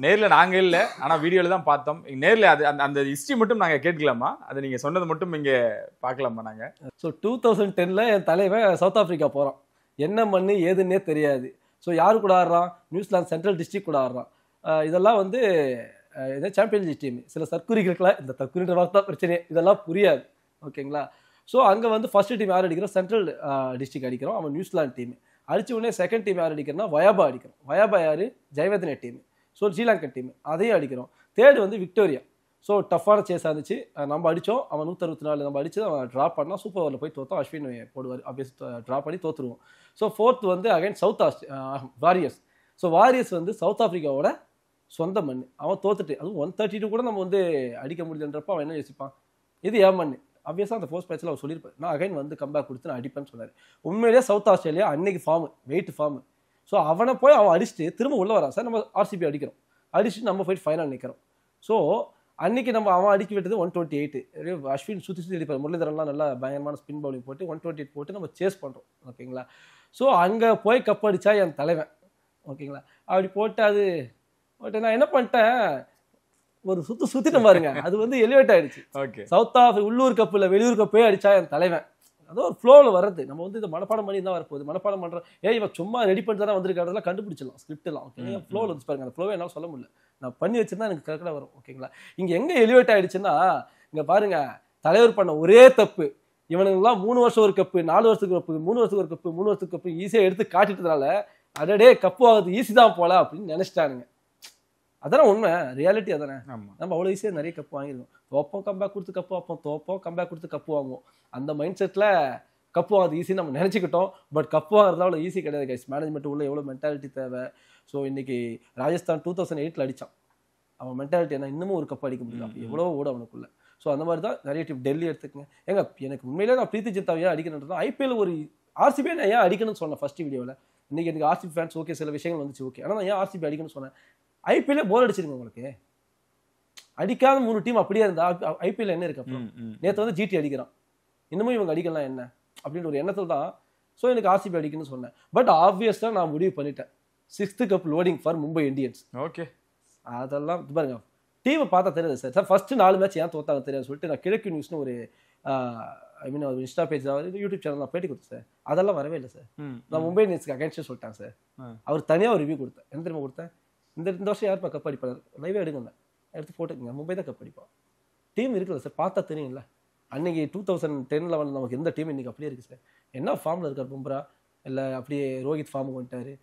நேரில் நாங்கள் இல்லை, ஆனால் வீடியோவில் தான் பார்த்தோம். நேரில் அது அந்த ஹிஸ்ட்ரி மட்டும் நாங்கள் கேட்கலாமா? அது நீங்கள் சொன்னது மட்டும் இங்கே பார்க்கலாமா நாங்கள்? ஸோ 2010ல் என் தலைவன் சவுத் ஆஃப்ரிக்கா போகிறான், என்ன மண்ணு ஏதுன்னே தெரியாது. ஸோ யாரு கூட ஆடுறான்? நியூசிலாந்து சென்ட்ரல் டிஸ்ட்ரிக்ட் கூட ஆடுறான். இதெல்லாம் வந்து இதே சாம்பியன் லீக் டீம். சில தற்குறிகளுக்குலாம் இந்த தற்குறின்ற வார்த்தை பிரச்சனை இதெல்லாம் புரியாது. ஓகேங்களா, ஸோ அங்கே வந்து ஃபர்ஸ்ட் டீம் யார் அடிக்கிறோம்? சென்ட்ரல் டிஸ்ட்ரிக்ட் அடிக்கிறோம், அவன் நியூசிலாந்து டீம். அடித்த உடனே செகண்ட் டீம் யார் அடிக்கிறோம்னா வயாபா அடிக்கிறோம். வயாபா யார்? Jayawardene team. So Sri Lankan team, அதையும் அடிக்கிறோம். தேர்டு வந்து விக்டோரியா. ஸோ டஃப்பான சேஸாக இருந்துச்சு, நம்ம அடித்தோம். அவன் 164 நம்ம அடிச்சு அவன் ட்ராப் பண்ணால் சூப்பர் ஓவரில் போய் தோற்றோம். அஸ்வின் போடுவார், ஆப்வியஸ் ட்ராப் பண்ணி தோற்றுருவோம். ஸோ ஃபோர்த் வந்து அகைன் வாரியர்ஸ். ஸோ வாரியர்ஸ் வந்து சவுத் ஆஃப்ரிக்காவோட சொந்த மண். அவன் தோத்துட்டு அதுவும் 132 கூட நம்ம வந்து அடிக்க முடியலன்றப்ப அவன் என்ன யோசிப்பான்? இது ஏன் மண்? ஆப்வியஸாக அந்த ஃபர்ஸ்ட் மேட்ச்சில் அவர் சொல்லியிருப்பார், நான் அகைன் வந்து கம்பேக் கொடுத்து நான் அடிப்பேன்னு சொன்னார். உண்மையிலேயே சவுத் ஆஸ்திரேலியா அன்னைக்கு ஃபார்ம், வெயிட் ஃபார்ம். ஸோ அவனை போய் அவன் அடிச்சுட்டு திரும்ப உள்ளே வரான். சார் நம்ம ஆர்சிபி அடிக்கிறோம், அடிச்சுட்டு நம்ம போயிட்டு ஃபைனல் நிற்கிறோம். ஸோ அன்னைக்கு நம்ம அவன் அடிக்க விட்டது 128. அஸ்வின் சுற்றி அடிப்பார், முரளிதரன்லாம் நல்லா பயங்கரமான ஸ்பின் பவுலிங் போட்டு 128 போட்டு நம்ம சேஸ் பண்ணுறோம். ஓகேங்களா, ஸோ அங்கே போய் கப் அடித்தா என் தலைவன். ஓகேங்களா, அப்படி போட்டு அது பட் நான் என்ன பண்ணிட்டேன், ஒரு சுத்திட்டு பாருங்க, அது வந்து எலிவேட் ஆயிடுச்சு. சவுத் ஆஃப்ரிக்கா உள்ளூர் கப்பில் வெளியூர் கப்பே அடிச்சா என் தலைவன். அதுவும் ஒரு ஃப்ளோவில் வர்றது. நம்ம வந்து இந்த மனப்பாடம் பண்ணி தான் வரப்போகுது. மனப்பாடம் பண்ணுறோம், இவன் சும்மா ரெடி பண்ணிட்டு தான் வந்திருக்காருலாம் கண்டுபிடிச்சிடலாம், ஸ்கிரிப்ட்லாம். ஓகே, ஃப்ளோவில் வந்து பாருங்க, அந்த ஃப்ளோவை என்னால் சொல்ல முடியல, நான் பண்ணி வச்சிருந்தா எனக்கு கரெக்டாக வரும். ஓகேங்களா, இங்கே எங்கே எலிவேட் ஆயிடுச்சுன்னா, இங்கே பாருங்க, தலைவர் பண்ண ஒரே தப்பு, இவனுங்கெல்லாம் 3 வருஷம் ஒரு கப்பு, 4 வருஷத்துக்கு கப்பு, 3 வருஷத்துக்கு ஒரு கப்பு, 3 வருஷத்துக்கு கப்பு ஈஸியாக எடுத்து காட்டிட்டதுனால அடடே கப்பு ஆகுது ஈஸி தான் போல அப்படின்னு நினைச்சிட்டானுங்க. அதான உண்மை, ரியாலிட்டி அதானே. நம்ம அவ்வளோ ஈஸியாக நிறைய கப்பு வாங்கிடுவோம். தோப்போம் கம்பேக் கொடுத்து கப்பு வைப்போம், தோப்போம் கம்பேக் கொடுத்து கப்பு வாங்குவோம். அந்த மைண்ட் செட்டில் கப்பு வாங்குறது ஈஸி நம்ம நினச்சிக்கிட்டோம். பட் கப்பு வாங்குறது அவ்வளோ ஈஸி கிடையாது கைஸ். மேனேஜ்மெண்ட் உள்ள எவ்வளோ மென்டாலிட்டி தேவை. ஸோ இன்னைக்கு ராஜஸ்தான் 2008 அடித்தான், அவன் மென்டாலிட்டி என்ன, இன்னமும் ஒரு கப்பு அடிக்க முடியல, எவ்வளோ ஓட அவனுக்குள்ள. ஸோ அந்த மாதிரி தான் நிறைய டீம். டெல்லி எடுத்துக்கங்க, எனக்கு உண்மையிலே நான் பிரீத்தி ஜிந்தாவை ஏன் அடிக்கணுன்றது, ஐபிஎல் ஒரு ஆர்சிபி நான் ஏன் அடிக்கணும்னு சொன்னேன் ஃபர்ஸ்ட் வீடியோவில். இன்னைக்கு எனக்கு ஆர்சிபி ஃபேன்ஸ் ஓகே, சில விஷயங்கள் வந்துச்சு ஓகே, ஆனால் நான் ஏன் ஆர்சிபி அடிக்கணும்னு சொன்னேன், ஐபிஎல்லே போர் அடிச்சிருங்க உங்களுக்கு. அடிக்காத 3 டீம் அப்படியே இருந்தா ஐபிஎல் என்ன இருக்கு? அப்புறம் நேற்று வந்து ஜிடி அடிக்கிறான், இன்னமும் இவங்க அடிக்கலாம் என்ன அப்படின்ற ஒரு எண்ணத்தில் தான். ஸோ எனக்கு ஆர்சிபி அடிக்கணும்னு சொன்னேன். பட் ஆப்வியஸாக நான் முடிவு பண்ணிட்டேன், 6th cup loading for Mumbai Indians. Okay, அதெல்லாம் பாருங்க, டீமை பார்த்தா தெரியாது சார். சார் ஃபர்ஸ்ட் 4 மேட்ச் ஏன் தோத்தாங்க தெரியாது சொல்லிட்டு நான் கிழக்கு நியூஸ்னு ஒரு ஒரு இன்ஸ்டா பேஜ் யூடியூப் சேனல் நான் பேட்டி கொடுத்தேன் சார். அதெல்லாம் வரவே இல்லை சார். நான் மும்பை இந்தியன்ஸ்க்கு அகேன்ஸ்டாக சொல்லிட்டேன் சார். அவர் தனியாக ஒரு ரிவ்யூ கொடுத்தேன். என்ன தெரியுமா கொடுத்தேன், இந்த வருஷம் யாருப்பா கப் அடிப்பாரு, லைவே எடுங்க எடுத்து போட்டுக்கங்க, மும்பை தான் கப் அடிப்பான். டீம் இருக்குல்ல சார், பார்த்தா தெரியும்ல. அன்னைக்கு 2010 வந்து நமக்கு எந்த டீம் இன்னைக்கு அப்படியே இருக்கு சார். என்ன ஃபார்மில் இருக்கார் பும்ரா, இல்லை அப்படியே ரோஹித் ஃபார்முக்கு வந்துட்டாரு.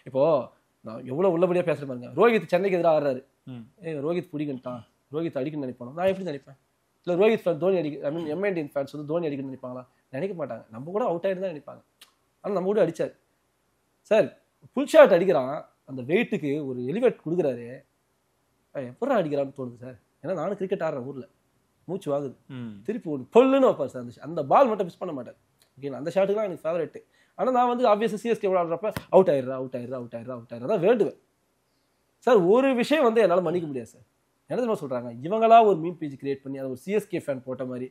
இப்போது நான் எவ்வளோ உள்ளபடியாக பேசுகிற பாருங்க, ரோஹித் சென்னைக்கு எதிராக ஆடுறாரு, ரோஹித் பிடிக்கிட்டான், ரோஹித் அடிக்கணும்னு நினைப்பானோ, நான் எப்படி நினைப்பேன்? இல்லை ரோஹித் ஃபேன் தோனி ஐ மீன் எம்ஐடிஎன் ஃபேன்ஸ் வந்து தோனி அடிக்கணும்னு நினைப்பாங்களா? நினைக்க மாட்டாங்க. நம்ம கூட அவுட் ஆகிட்டு தான் நினைப்பாங்க. ஆனால் நம்ம கூட அடித்தார் சார், ஃபுல் ஷாட் அடிக்கிறான், அந்த வெயிட்டுக்கு ஒரு எலிவேட் கொடுக்குறாரு, எப்படா அடிக்கிறான்னு தோணுது சார். ஏன்னா நானும் கிரிக்கெட் ஆடுறேன், ஊரில் மூச்சு வாங்குது, திருப்பி ஒரு பொல்லுன்னு வைப்பார் சார். அந்த பால் மட்டும் மிஸ் பண்ண மாட்டார். ஓகேங்களா, அந்த ஷாட்டுக்கு எனக்கு ஃபேவரேட்டு. ஆனால் நான் வந்து ஆப்வியஸாக சிஎஸ்கே விளையாடுறப்ப அவுட் ஆயிடுறா தான் வேண்டுவேன் சார். ஒரு விஷயம் வந்து என்னால் மன்னிக்க முடியாது சார். என்ன தெரியுமா சொல்கிறாங்க, இவங்களா ஒரு மீம் பேஜ் கிரியேட் பண்ணி அதை ஒரு சிஎஸ்கே ஃபேன் போட்ட மாதிரி,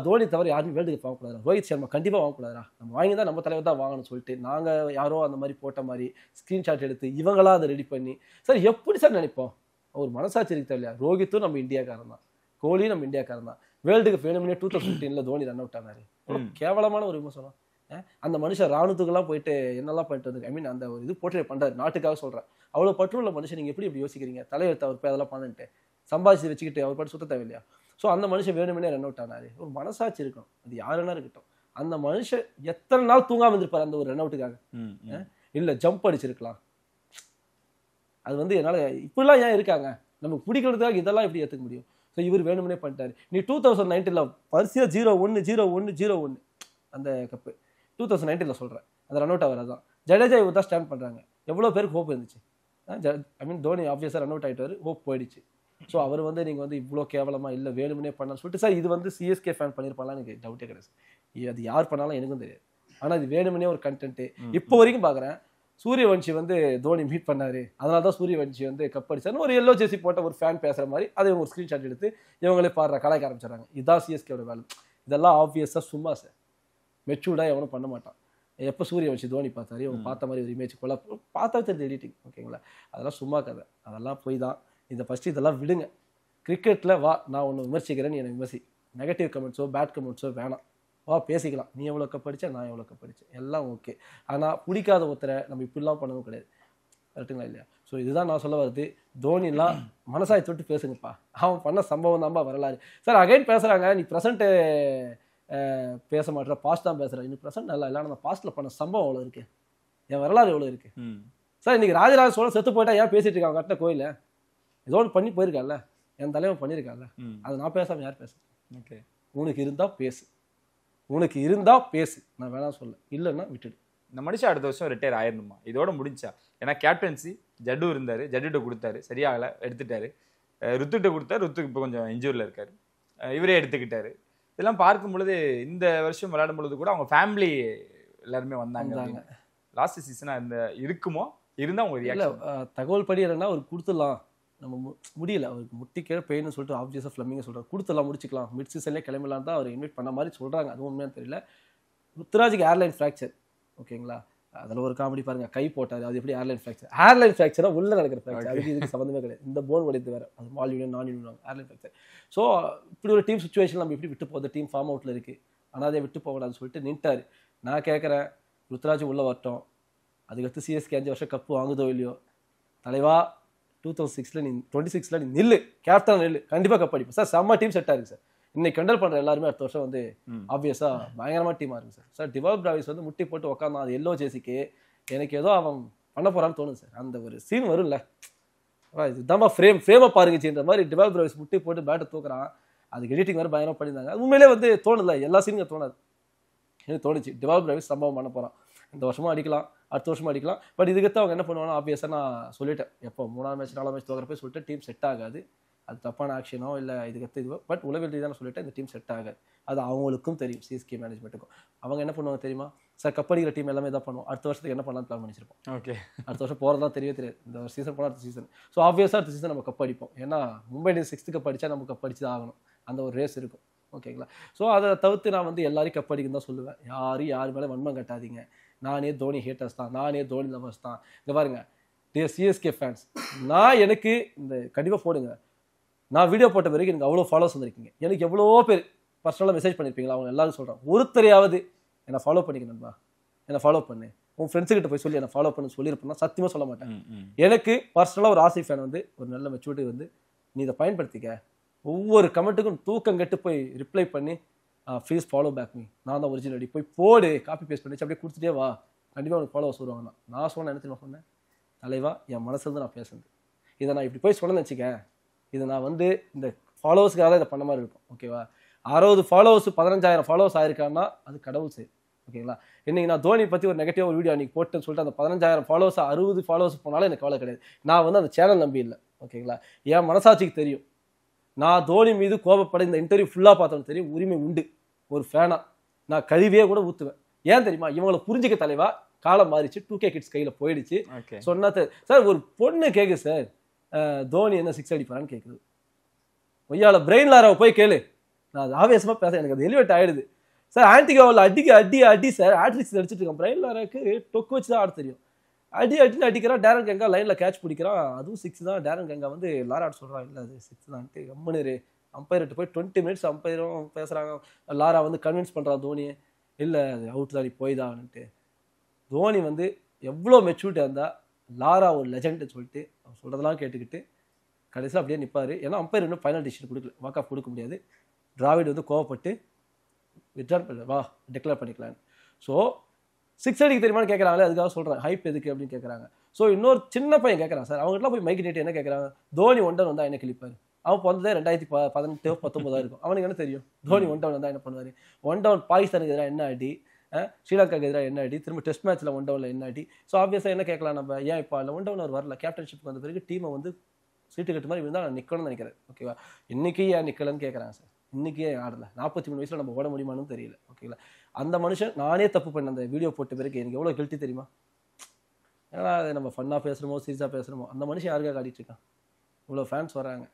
தோனி தவிர யாருமே வேர்ல்டு கப் வாங்கக்கூடாதா, ரோஹித் சர்மா கண்டிப்பாக வாங்கக்கூடாதா, நம்ம வாங்கி தான் நம்ம தலைவர் தான் வாங்கணும்னு சொல்லிட்டு நாங்கள் யாரோ அந்த மாதிரி போட்ட மாதிரி ஸ்க்ரீன்ஷாட் எடுத்து இவங்களா அதை ரெடி பண்ணி சார் எப்படி சார் நினைப்போம்? ஒரு மனசாட்சி இருக்கு இல்லையா? ரோஹித்தும் நம்ம இந்தியாக்காரன் தான், கோலியும் நம்ம இந்தியாக்காரன் தான். வேர்ல்டு கப் வேணும்னே 2015 தோனி ரன் அவுட் ஆனாரு. கேவலமான ஒரு விமர்சனம். அந்த மனுஷன் ராணுவத்துக்கெல்லாம் போயிட்டு என்னெல்லாம் பண்ணிட்டு வந்து ஐ மீன் அந்த ஒரு இது போர்ட்ரே பண்ணுறாரு, நாட்டுக்காக சொல்கிறேன். அவ்வளோ பற்றுள்ள மனுஷன் நீங்கள் எப்படி யோசிக்கிறீங்க? தலைவர் அவர் போய் அதெல்லாம் பண்ணிட்டு சம்பாதிச்சு வச்சுக்கிட்டு அவர் பாட்டு சுத்த தேவையில்லையா? ஸோ அந்த மனுஷன் வேணும்னே ரன் அவுட் ஆனாரு. ஒரு மனசாட்சி இருக்கணும், அது யாருன்னா இருக்கட்டும். அந்த மனுஷன் எத்தனை நாள் தூங்காம இருந்திருப்பாரு அந்த ஒரு ரன் அவுட்டுக்காக. இல்ல ஜம்ப் அடிச்சிருக்கலாம். அது வந்து என்னால இப்படிலாம் ஏன் இருக்காங்க, நமக்கு பிடிக்கிறதுக்காக இதெல்லாம் எப்படி ஏற்றுக்க முடியும்? ஸோ இவர் வேணும்னே பண்ணிட்டாரு. நீ 2019 வரிசையாக 0-1 அந்த கப்பு 2019 சொல்கிறேன், அந்த ரன் அவுட் அவர் தான். ஜடேஜா இவர் தான் ஸ்டாண்ட் பண்ணுறாங்க. எவ்வளோ பேருக்கு ஹோப் இருந்துச்சு. ஐ மீன் தோனி ஆப்வியஸாக ரன் அவுட் ஆகிட்டாரு, ஹோப் போயிடுச்சு. ஸோ அவர் வந்து நீங்கள் வந்து இவ்வளோ கேவலமாக இல்லை வேணும்னே பண்ணான்னு சொல்லிட்டு, சார் இது வந்து சிஎஸ்கே ஃபேன் பண்ணியிருப்பாங்களா எனக்கு டவுட்டே கிடையாது. அது யார் பண்ணாலும் எனக்கும் தெரியாது. ஆனால் இது வேணும்னே ஒரு கண்டென்ட்டு. இப்போ வரைக்கும் பார்க்குறேன். சூரியவன்ஷி வந்து தோனி மீட் பண்ணாரு, அதனால தான் சூரியவன்ஷி வந்து கப் அடிச்சாருன்னு ஒரு எல்லோ ஜெர்சி போட்ட ஒரு ஃபேன் பேசுகிற மாதிரி அதை இவங்க ஒரு ஸ்க்ரீன்ஷாட் எடுத்து இவங்களே பாடுற கலாய்க்க ஆரம்பிச்சிடறாங்க. இதுதான் சிஎஸ்கேவோட வேலை. இதெல்லாம் ஆப்வியஸாக சும்மா சார், மெச்சூர்டாக எவனும் பண்ண மாட்டான். எப்போ சூரியவன்ஷி தோனி பார்த்தாரு, இவங்க பார்த்த மாதிரி ஒரு இமேஜ் கொள்ள பார்த்தா தெரியுது எடிட்டிங். ஓகேங்களா, அதெல்லாம் சும்மா கதை, அதெல்லாம் போய் தான். இதை ஃபஸ்ட்டு இதெல்லாம் விடுங்க. கிரிக்கெட்டில் வா, நான் ஒன்று விமர்சிக்கிறேன்னு எனக்கு விமர்சி. நெகட்டிவ் கமெண்ட்ஸோ பேட் கமெண்ட்ஸோ வேணாம். வா பேசிக்கலாம். நீ எவ்வளோ கப் அடிச்சா, நான் எவ்வளோ கப் அடித்தேன், எல்லாம் ஓகே. ஆனால் பிடிக்காத ஒருத்தரை நம்ம இப்படிலாம் பண்ணவும் கிடையாது. கரெக்டுங்களா இல்லையா? ஸோ இதுதான் நான் சொல்ல வருது. தோனிலாம் மனசாய் தொட்டு பேசுங்கப்பா. அவன் பண்ண சம்பவம் தான்ப்பா வரலாறு. சார் அகைன் பேசுகிறாங்க, நீ ப்ரெசென்ட்டு பேச மாட்டேற, பாஸ்ட் தான் பேசுகிறேன். இன்னும் ப்ரெசென்ட் நல்லா இல்லை, ஆனால் பாஸ்ட்டில் பண்ண சம்பவம் எவ்வளோ இருக்குது, என் வரலாறு எவ்வளோ இருக்குது. சார் இன்றைக்கி ராஜராஜ சோழன் செத்து போயிட்டா ஏன் பேசிகிட்டு இருக்காங்க? கரெக்டாக கோயில ஏதோ ஒன்று பண்ணி போயிருக்கான்ல, என் தலைவன் பண்ணியிருக்கான்ல, அதை நான் பேசாமல் யார் பேசுகிறேன்? ஓகே, உனக்கு இருந்தால் பேசு, உனக்கு இருந்தா பேசு, நான் வேணாம் சொல்ல, இல்லைன்னா விட்டுடு. இந்த மனுஷன் அடுத்த வருஷம் ரிட்டையர் ஆயிடணுமா? இதோட முடிஞ்சா? ஏன்னா கேப்டன்சி ஜட்டு இருந்தாரு, ஜட்டுகிட்ட கொடுத்தாரு, சரியாகல, எடுத்துட்டாரு. ருத்துக்கிட்ட கொடுத்தாரு, ருத்துக்கு இப்போ கொஞ்சம் இன்ஜூரில் இருக்காரு, இவரே எடுத்துக்கிட்டாரு. இதெல்லாம் பார்க்கும் பொழுது இந்த வருஷம் விளையாடும் பொழுது கூட அவங்க ஃபேமிலி எல்லாருமே வந்தாங்க. லாஸ்ட் சீசனாக இந்த இருக்குமோ இருந்தால் அவங்க ரியாக்ஷன் தகவல் படி என்னன்னா ஒரு கொடுத்துடலாம், நம்ம முடியல, அவருக்கு முட்டி கீழே பெயின்னு சொல்லிட்டு ஆப்வியஸாக ஃப்ளமிங்க சொல்கிறார், கொடுத்துடலாம் முடிச்சிக்கலாம், மிட் சீசன்லேயே கிளம்பலாம் தான் அவர் இன்வைட் பண்ண மாதிரி சொல்கிறாங்க. அது உண்மையாக தெரியல. ருத்ராஜுக்கு ஏர்லைன் ஃப்ராக்சர். ஓகேங்களா, அதில் ஒரு காமெடி பாருங்கள், கை போட்டார், அது எப்படி ஏர்லைன் ஃப்ராக்சர்? ஏர்லைன் ஃப்ராக்சராக உள்ளே நடக்கிற ஃப்ராக்சர், அதுக்கு இதுக்கு சம்மந்தமே கிடையாது. இந்த போன் வலித்து வேறு, அது மால் யூனியன் நான் யூனியன் ஏர்லைன் ஃப்ராக்சர். ஸோ இப்படி ஒரு டீம் சுச்சுவேஷன் நம்ம இப்படி விட்டு போகுது, டீம் ஃபார்ம் அவுட்டில் இருக்குது, ஆனால் அதை விட்டு போகக்கூடாதுன்னு சொல்லிட்டு நின்ட்டார். நான் கேட்குறேன், ருத்ராஜ் உள்ளே வரட்டும், அதுக்கடுத்து சிஎஸ்கே 5 வருஷம் கப்பு வாங்குதோ இல்லையோ, தலைவா 2006 நீ 26 நீ நில்லு, கேப்டன் நில்லு, கண்டிப்பாக கப் அடிப்போம் சார். செம்ம டீம் செட் ஆயிருக்கு சார். இன்னைக்கு கண்டல் பண்ணுற எல்லாருமே அடுத்த வருஷம் வந்து ஆப்வியஸாக பயங்கரமாக டீமாக இருக்குது சார். சார் டிவால் பிராவிஸ் வந்து முட்டி போட்டு உட்காந்தான் அது எல்லோ ஜேசிக்கு, எனக்கு ஏதோ அவன் பண்ண போகிறான்னு தோணுது சார். அந்த ஒரு சீன் வரும்ல, இதுதான்ப்பா ஃப்ரேமாக பாருங்கச்சின்ற மாதிரி டிவால் பிராவிஸ் முட்டி போட்டு பேட்டை தூக்குறான். அதுக்கு எடிட்டிங் வேறு பயங்கரமாக பண்ணியிருந்தாங்க. உண்மையிலே வந்து தோணுதில்ல, எல்லா சீனுங்க தோணாது. எனக்கு தோணுச்சு டிவால் பிராவிஸ் சம்பவம் பண்ண போகிறான், இந்த வருஷமும் அடிக்கலாம், அடுத்த வருஷமும் அடிக்கலாம். பட் இதுக்கு அவங்க என்ன பண்ணுவாங்க, ஆப்வியஸாக நான் சொல்லிட்டேன், எப்போ 3ஆம் மேட்ச் 4ஆம் மேட்ச் தோக்கிறப்ப சொல்லிட்டு டீம் செட் ஆகாது, அது தப்பான ஆக்ஷனோ இல்லை இதுக்கு இதுவோ, பட் உலக ரீதியான சொல்லிட்டு இந்த டீம் செட் ஆகாது. அது அவங்களுக்கும் தெரியும், சிஎஸ்கே மேனேஜ்மெண்ட்டுக்கும். அவங்க என்ன பண்ணுவாங்க தெரியுமா சார், கப்படிக்கிற டீம் எல்லாமே தான் பண்ணுவோம், அடுத்த வருஷத்துக்கு என்ன பண்ணலாம்னு பிளான் பண்ணிச்சிருப்போம். ஓகே, அடுத்த வருஷம் போகிறதா தெரியாது, இந்த ஒரு சீசன் போனால் அடுத்த சீசன். ஸோ ஆப்வியஸாக அடுத்த சீசன் நம்ம கப் அடிப்போம். ஏன்னா மும்பை இந்தியன்ஸ் 6th கப் அடித்தா நம்ம கப் அடிச்சு தான் ஆகணும், அந்த ஒரு ரேஸ் இருக்கும். ஓகேங்களா, ஸோ அதை தவிர்த்து நான் வந்து எல்லாரையும் கப் அடிக்குன்னு தான் சொல்லுவேன். யார் மேலே வன்மம் கட்டாதீங்க. நானே தோனி ஹேட்டர்ஸ் தான், நானே தோனி லவர்ஸ் தான். இங்கே பாருங்க சிஎஸ்கே ஃபேன்ஸ், நான் எனக்கு இந்த கண்டிப்பாக போடுங்க, நான் வீடியோ போட்ட பிறகு எனக்கு அவ்வளோ ஃபாலோஸ் வந்திருக்கீங்க, எனக்கு எவ்வளோ பேர் பர்சனலாக மெசேஜ் பண்ணியிருப்பீங்களா, அவங்க எல்லாரும் சொல்கிறேன், ஒருத்தரையாவது என்னை ஃபாலோ பண்ணிக்கணும்பா, என்னை ஃபாலோ பண்ணு, உன் ஃப்ரெண்ட்ஸுக்கிட்ட போய் சொல்லி என்னை ஃபாலோ பண்ணு சொல்லியிருப்பேன்னா சத்தியமாக சொல்ல மாட்டேன். எனக்கு பர்சனலாக ஒரு ஆர்சிபி ஃபேன் வந்து ஒரு நல்ல மெச்சூரிட்டி வந்து நீ இதை பயன்படுத்திக்க, ஒவ்வொரு கமெண்ட்டுக்கும் தூக்கம் கெட்டு போய் ரிப்ளை பண்ணி ப்ளீஸ் ஃபாலோ பேக் மீ, நான் தான் ஒரிஜினல் அடி, போய் போடு, காப்பி பேஸ்ட் பண்ணிச்சு அப்படியே கொடுத்துட்டே வா, கண்டிப்பாக உனக்கு ஃபாலோவர்ஸ் வருவாங்க. நான் சொன்னேன், என்ன தெரியுமா சொன்னேன், தலைவா என் மனசுலேருந்து நான் பேசுனது, இதை நான் இப்படி போய் சொன்னேன்னு வச்சுக்க, இதை நான் வந்து இந்த ஃபாலோவர்ஸுக்காக தான் இதை பண்ண மாதிரி இருக்கும். ஓகேவா, 60 ஃபாலோவர்ஸ் 15,000 ஃபாலோவர்ஸ் ஆயிருக்காங்கன்னா அது கடவுள் சரி. ஓகேங்களா, இன்னைக்கு நான் தோனி பற்றி ஒரு நெகட்டிவ் ஒரு வீடியோ அன்றைக்கி போட்டுன்னு சொல்லிட்டு அந்த 15,000 ஃபாலோவர்ஸ் 60 ஃபாலோவர்ஸ் போனாலும் எனக்கு கவலை கிடையாது. நான் வந்து அந்த சேனல் நம்பி இல்லை. ஓகேங்களா, என் மனசாட்சிக்கு தெரியும், நான் தோனி மீது கோபப்பட இந்த இன்டர்வியூ ஃபுல்லாக பார்த்தோன்னு தெரியும், உரிமை உண்டு. ஒரு ஃபேனாக நான் கழுவியே கூட ஊற்றுவேன். ஏன் தெரியுமா, இவங்களை புரிஞ்சுக்க தலைவா, காலம் மாறிச்சு, 2K கிட்ஸ் கையில் போயிடுச்சு. சொன்னா சார் ஒரு பொண்ணு கேட்கு சார், தோனி என்ன 6 அடிப்பாரான்னு கேட்குது, ஒய்யால பிரெயின் லாராவை போய் கேளு. நான் அது ஆவேசமாக பேச எனக்கு அது எலிவேட் ஆகிடுது சார். ஆன்டிகாவில் அடி சார், ஆட்ரிக்ஸ் அடிச்சுட்டு இருக்கேன். பிரெயின் லாராக்கு டொக்கு வச்சு தான் ஆட தெரியும், அடின்னு அடிக்கிறான். டேரன் கங்கா லைனில் கேட்ச் பிடிக்கிறான், அதுவும் 6 தான். டேரன் கங்கா வந்து லாரா ஆட சொல்கிறான், இல்லை அது 6 தான்ட்டு கம்முனு அம்பையர்கிட்ட போய் 20 மினிட்ஸ் அம்பையரும் பேசுகிறாங்க. லாரா வந்து கன்வின்ஸ் பண்ணுறான் தோனியை, இல்லை அது அவுட் தான், போய் தான்ட்டு. தோனி வந்து எவ்வளோ மெச்சூரிட்டியாக இருந்தால், லாரா ஒரு லெஜெண்டுன்னு சொல்லிட்டு அவன் சொல்கிறதெல்லாம் கேட்டுக்கிட்டு கடைசியில் அப்படியே நிற்பார். ஏன்னா அம்பையர் இன்னும் ஃபைனல் டிசிஷன் கொடுக்கல, வாக் ஆஃப் கொடுக்க முடியாது. டிராவிட் வந்து கோவப்பட்டு வித்ட்ரான் பண்ண வா டிக்ளேர் பண்ணிக்கலாம். ஸோ 6 அடிக்க தெரியுமான்னு கேட்குறாங்களே, அதுக்காக சொல்கிறேன் ஹைப் எதுக்கு அப்படின்னு கேட்குறாங்க. ஸோ இன்னொரு சின்ன பையன் கேட்குறான் சார், அவங்ககிட்ட போய் மைக் நீட்டி என்ன கேட்குறாங்க, தோனி ஒன்டன் வந்தால் என்ன கிளிப்பார். அவன் பிறந்ததே 2018-19 இருக்கும். அவனுக்கு என்ன தெரியும் தோனி ஒன் டவுன் வந்தால் என்ன பண்ணுவார். ஒன் டவுன் பாகிஸ்தானுக்கு எதிராக என்ன அடி, ஸ்ரீலங்காக்கு எதிராக என்ன அடி, திரும்ப டெஸ்ட் மேட்ச்சில் ஒன் டவுனில் என்ன அடி. ஸோ ஆப்வியஸாக என்ன கேட்கலாம் நம்ம, ஏன் இப்போ அதில் ஒன் டவுன் அவர் வரல, கேப்டன்ஷிப் வந்த பிறகு டீமை வந்து சீட்டு கட்டு மாதிரி இருந்தால் நான் நிற்கணும்னு நினைக்கிறேன். ஓகேவா, இன்றைக்கி ஏன் நிற்கலன்னு கேட்குறாங்க சார். இன்றைக்கே ஆடலை, 43 வயசில் நம்ம ஓட முடியுமான்னு தெரியல. ஓகேங்களா, அந்த மனுஷன் நானே தப்பு பண்ண அந்த வீடியோ போட்ட பிறகு எனக்கு எவ்வளோ கில்ட்டி தெரியுமா. ஏன்னா அது நம்ம ஃபன்னாக பேசுகிறோமோ சீரியஸாக பேசுகிறோமோ, அந்த மனுஷன் யாருக்காக ஆடிட்டு இருக்கான், இவ்வளோ ஃபேன்ஸ் வராங்க.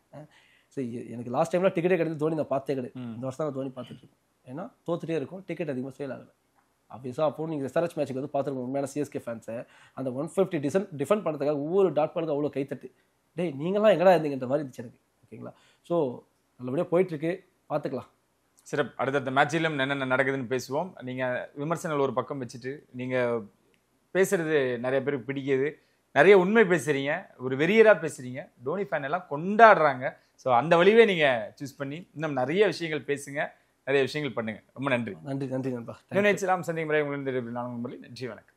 சரி, எனக்கு லாஸ்ட் டைமில் டிக்கெட்டே கிடையாது, தோனி நான் பார்த்தே கிடையாது. இந்த வருஷம் தான் தோனி பார்த்துட்டு இருக்கேன். ஏன்னா தோத்துட்டே இருக்கும், டிக்கெட் அதிகமாக சேல் ஆகலை. ஆப்வியஸாக அப்போ நீங்கள் SRH மேட்ச்சுக்கு வந்து பார்த்துருக்கோம் உண்மையான CSK ஃபேன்ஸை. அந்த 150 டிஃபெண்ட் பண்ணுறதுக்காக ஒவ்வொரு டாட் பண்ணுறது அவ்வளோ கைத்தட்டு, டேய் நீங்களாம் எங்கடா இருந்தீங்கன்ற மாதிரி இருந்துச்சு எனக்கு. ஓகேங்களா, ஸோ நல்லபடியாக போயிட்டுருக்கு, பார்த்துக்கலாம். சிறப்பு. அடுத்தடுத்த மேட்சிலும் என்னென்ன நடக்குதுன்னு பேசுவோம். நீங்கள் விமர்சனங்கள் ஒரு பக்கம் வச்சுட்டு நீங்கள் பேசுறது நிறைய பேருக்கு பிடிக்குது, நிறைய உண்மை பேசுகிறீங்க, ஒரு வெறியராக பேசுகிறீங்க, தோனி ஃபேன் எல்லாம் கொண்டாடுறாங்க. ஸோ அந்த வழியே நீங்கள் சூஸ் பண்ணி இன்னும் நிறைய விஷயங்கள் பேசுங்க, நிறைய விஷயங்கள் பண்ணுங்க. ரொம்ப நன்றி. நன்றி நன்றி நண்பா. நினைச்சலாம் சந்திக்கும் முறை உங்களுக்கு நன்றி வணக்கம்.